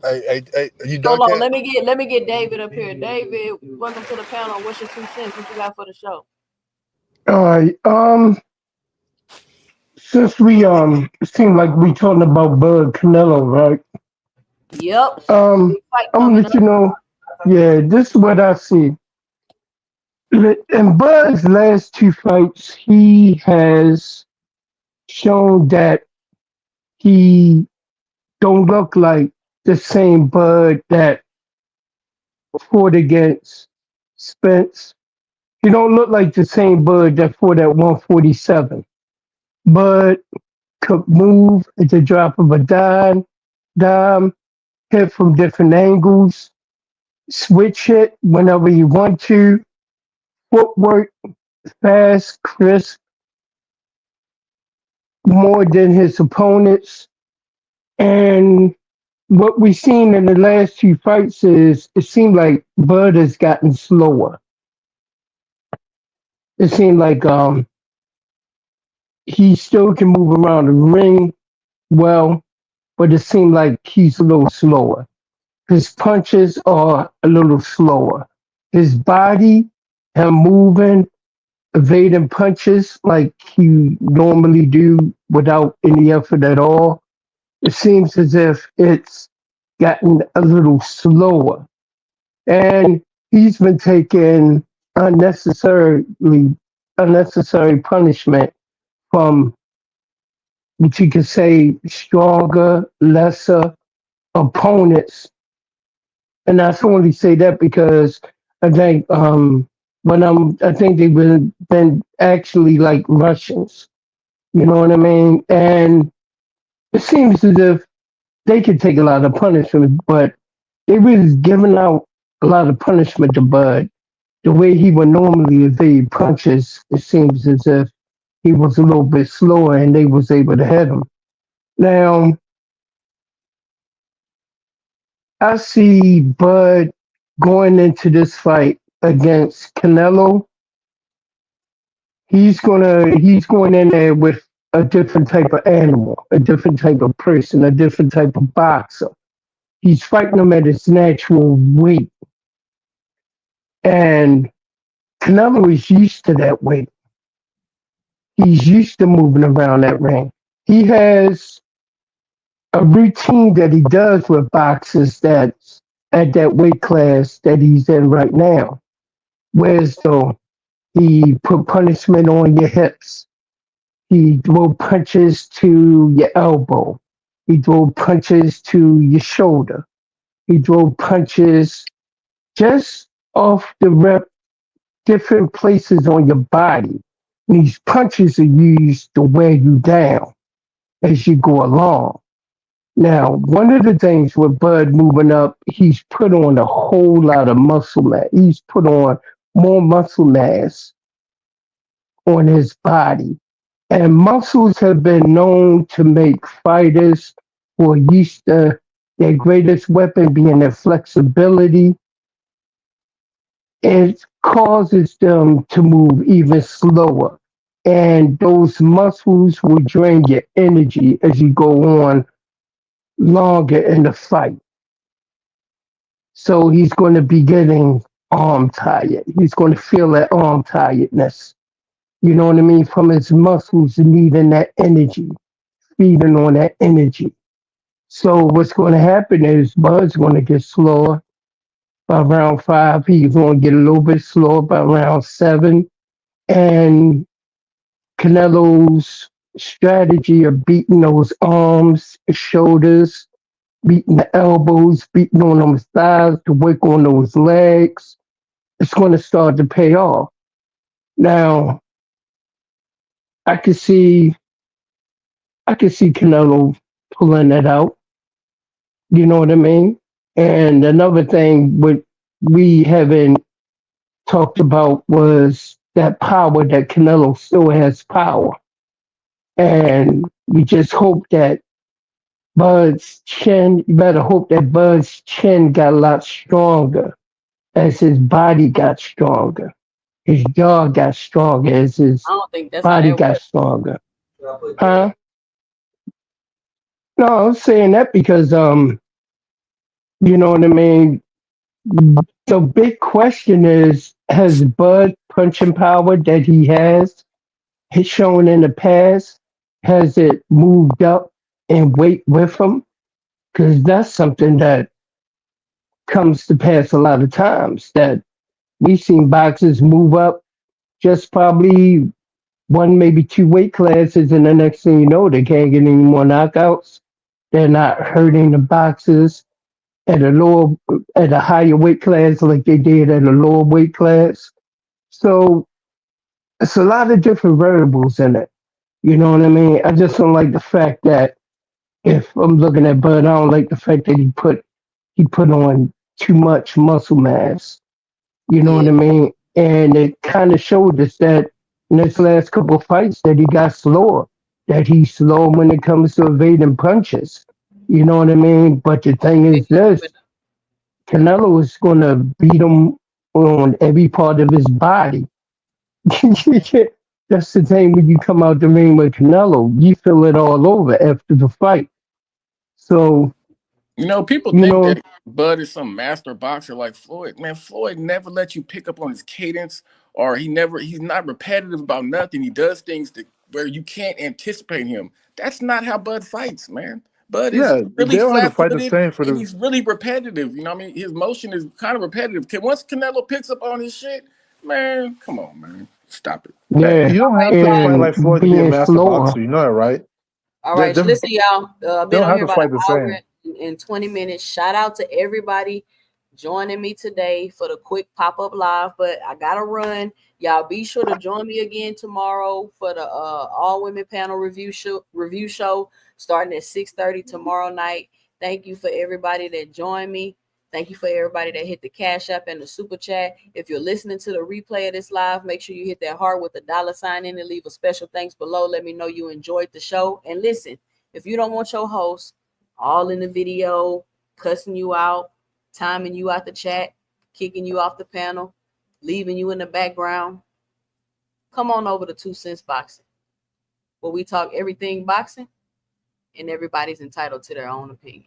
Hey, you done, Hold on, cat? let me get David up here. David, welcome to the panel. What's your 2 cents? What you got for the show? All right. Since we it seemed like we talking about Bud Canelo, right? Yep. Um, Big fight I'm gonna coming let you up. know. Yeah, this is what I see. In Bud's last two fights, he has shown that he don't look like the same Bud that fought against Spence. He don't look like the same Bud that fought at 147. Bud could move at the drop of a dime, hit from different angles, switch it whenever you want to, footwork fast, crisp, more than his opponents. And what we've seen in the last two fights is it seemed like Bud has gotten slower. It seemed like he still can move around the ring well, but it seemed like he's a little slower. His punches are a little slower. His body, him moving, evading punches like he normally do without any effort at all. It seems as if it's gotten a little slower. And he's been taking unnecessarily unnecessary punishment from what you could say stronger, lesser opponents. And I only say that because I think I think they've been actually like Russians. You know what I mean? And it seems as if they could take a lot of punishment, but they was giving out a lot of punishment to Bud. The way he would normally evade punches, it seems as if he was a little bit slower and they was able to hit him. Now, I see Bud going into this fight against Canelo. He's going in there with a different type of animal, a different type of person, a different type of boxer. He's fighting him at his natural weight. And Canelo is used to that weight. He's used to moving around that ring. He has a routine that he does with boxers that's at that weight class that he's in right now. Whereas though he put punishment on your hips, he throw punches to your elbow, he throw punches to your shoulder, he throw punches just off the rep, different places on your body. And these punches are used to wear you down as you go along. Now, one of the things with Bud moving up, he's put on a whole lot of muscle mass. He's put on more muscle mass on his body. And muscles have been known to make fighters who are used to their greatest weapon being their flexibility. It causes them to move even slower. And those muscles will drain your energy as you go on longer in the fight. So he's going to be getting arm tired. He's going to feel that arm tiredness. You know what I mean? From his muscles needing that energy, feeding on that energy. So what's going to happen is Bud's going to get slower by round five. He's going to get a little bit slower by round seven. And Canelo's strategy of beating those arms, shoulders, beating the elbows, beating on those thighs to work on those legs, it's going to start to pay off. Now, I can see, I can see Canelo pulling that out. You know what I mean? And another thing, what we haven't talked about was that power that Canelo still has power, and we just hope that Bud's chin, you better hope that Bud's chin got a lot stronger as his body got stronger. His jaw got stronger as I his don't think that's how body that got works. stronger. Huh? No, I'm saying that because you know what I mean? The big question is, has Bud punching power that he shown in the past, has it moved up in weight with him? Because that's something that comes to pass a lot of times that we've seen boxers move up just probably one, maybe two weight classes, and the next thing you know, they can't get any more knockouts. They're not hurting the boxers at a lower, at a higher weight class like they did at a lower weight class. So it's a lot of different variables in it. You know what I mean? I just don't like the fact that if I'm looking at Bud, I don't like the fact that he put on too much muscle mass. You know what Yeah, I mean? And it kind of showed us that in his last couple of fights that he got slower, that he's slow when it comes to evading punches. You know what I mean? But the thing maybe is he's moving this, Canelo is going to beat him on every part of his body. That's the thing when you come out the ring with Canelo, you feel it all over after the fight. So, You know, people you think know, that Bud is some master boxer like Floyd. Man, Floyd never let you pick up on his cadence, or he's not repetitive about nothing. He does things where you can't anticipate him. That's not how Bud fights, man. Bud is Yeah, really they don't have to flat fight the footed same for and the. he's really repetitive. You know what I mean? His motion is kind of repetitive. Once Canelo picks up on his shit, man, come on, man. Stop it. Hey, yeah, you don't right, have to y'all. fight and like Floyd to be a being master slower. boxer. You know that, right? All They're, right, they're, listen, y'all. I've they been don't on have here to about fight an the hour same. and 20 minutes. Shout out to everybody joining me today for the quick pop-up live. But I gotta run. Y'all be sure to join me again tomorrow for the all women panel review show starting at 6:30 tomorrow night. Thank you for everybody that joined me. Thank you for everybody that hit the Cash App and the Super Chat. If you're listening to the replay of this live, make sure you hit that heart with a $sign in and leave a special thanks below. Let me know you enjoyed the show. And listen, if you don't want your host all in the video, cussing you out, timing you out the chat, kicking you off the panel, leaving you in the background, come on over to 2 Cents Boxing, where we talk everything boxing and everybody's entitled to their own opinion.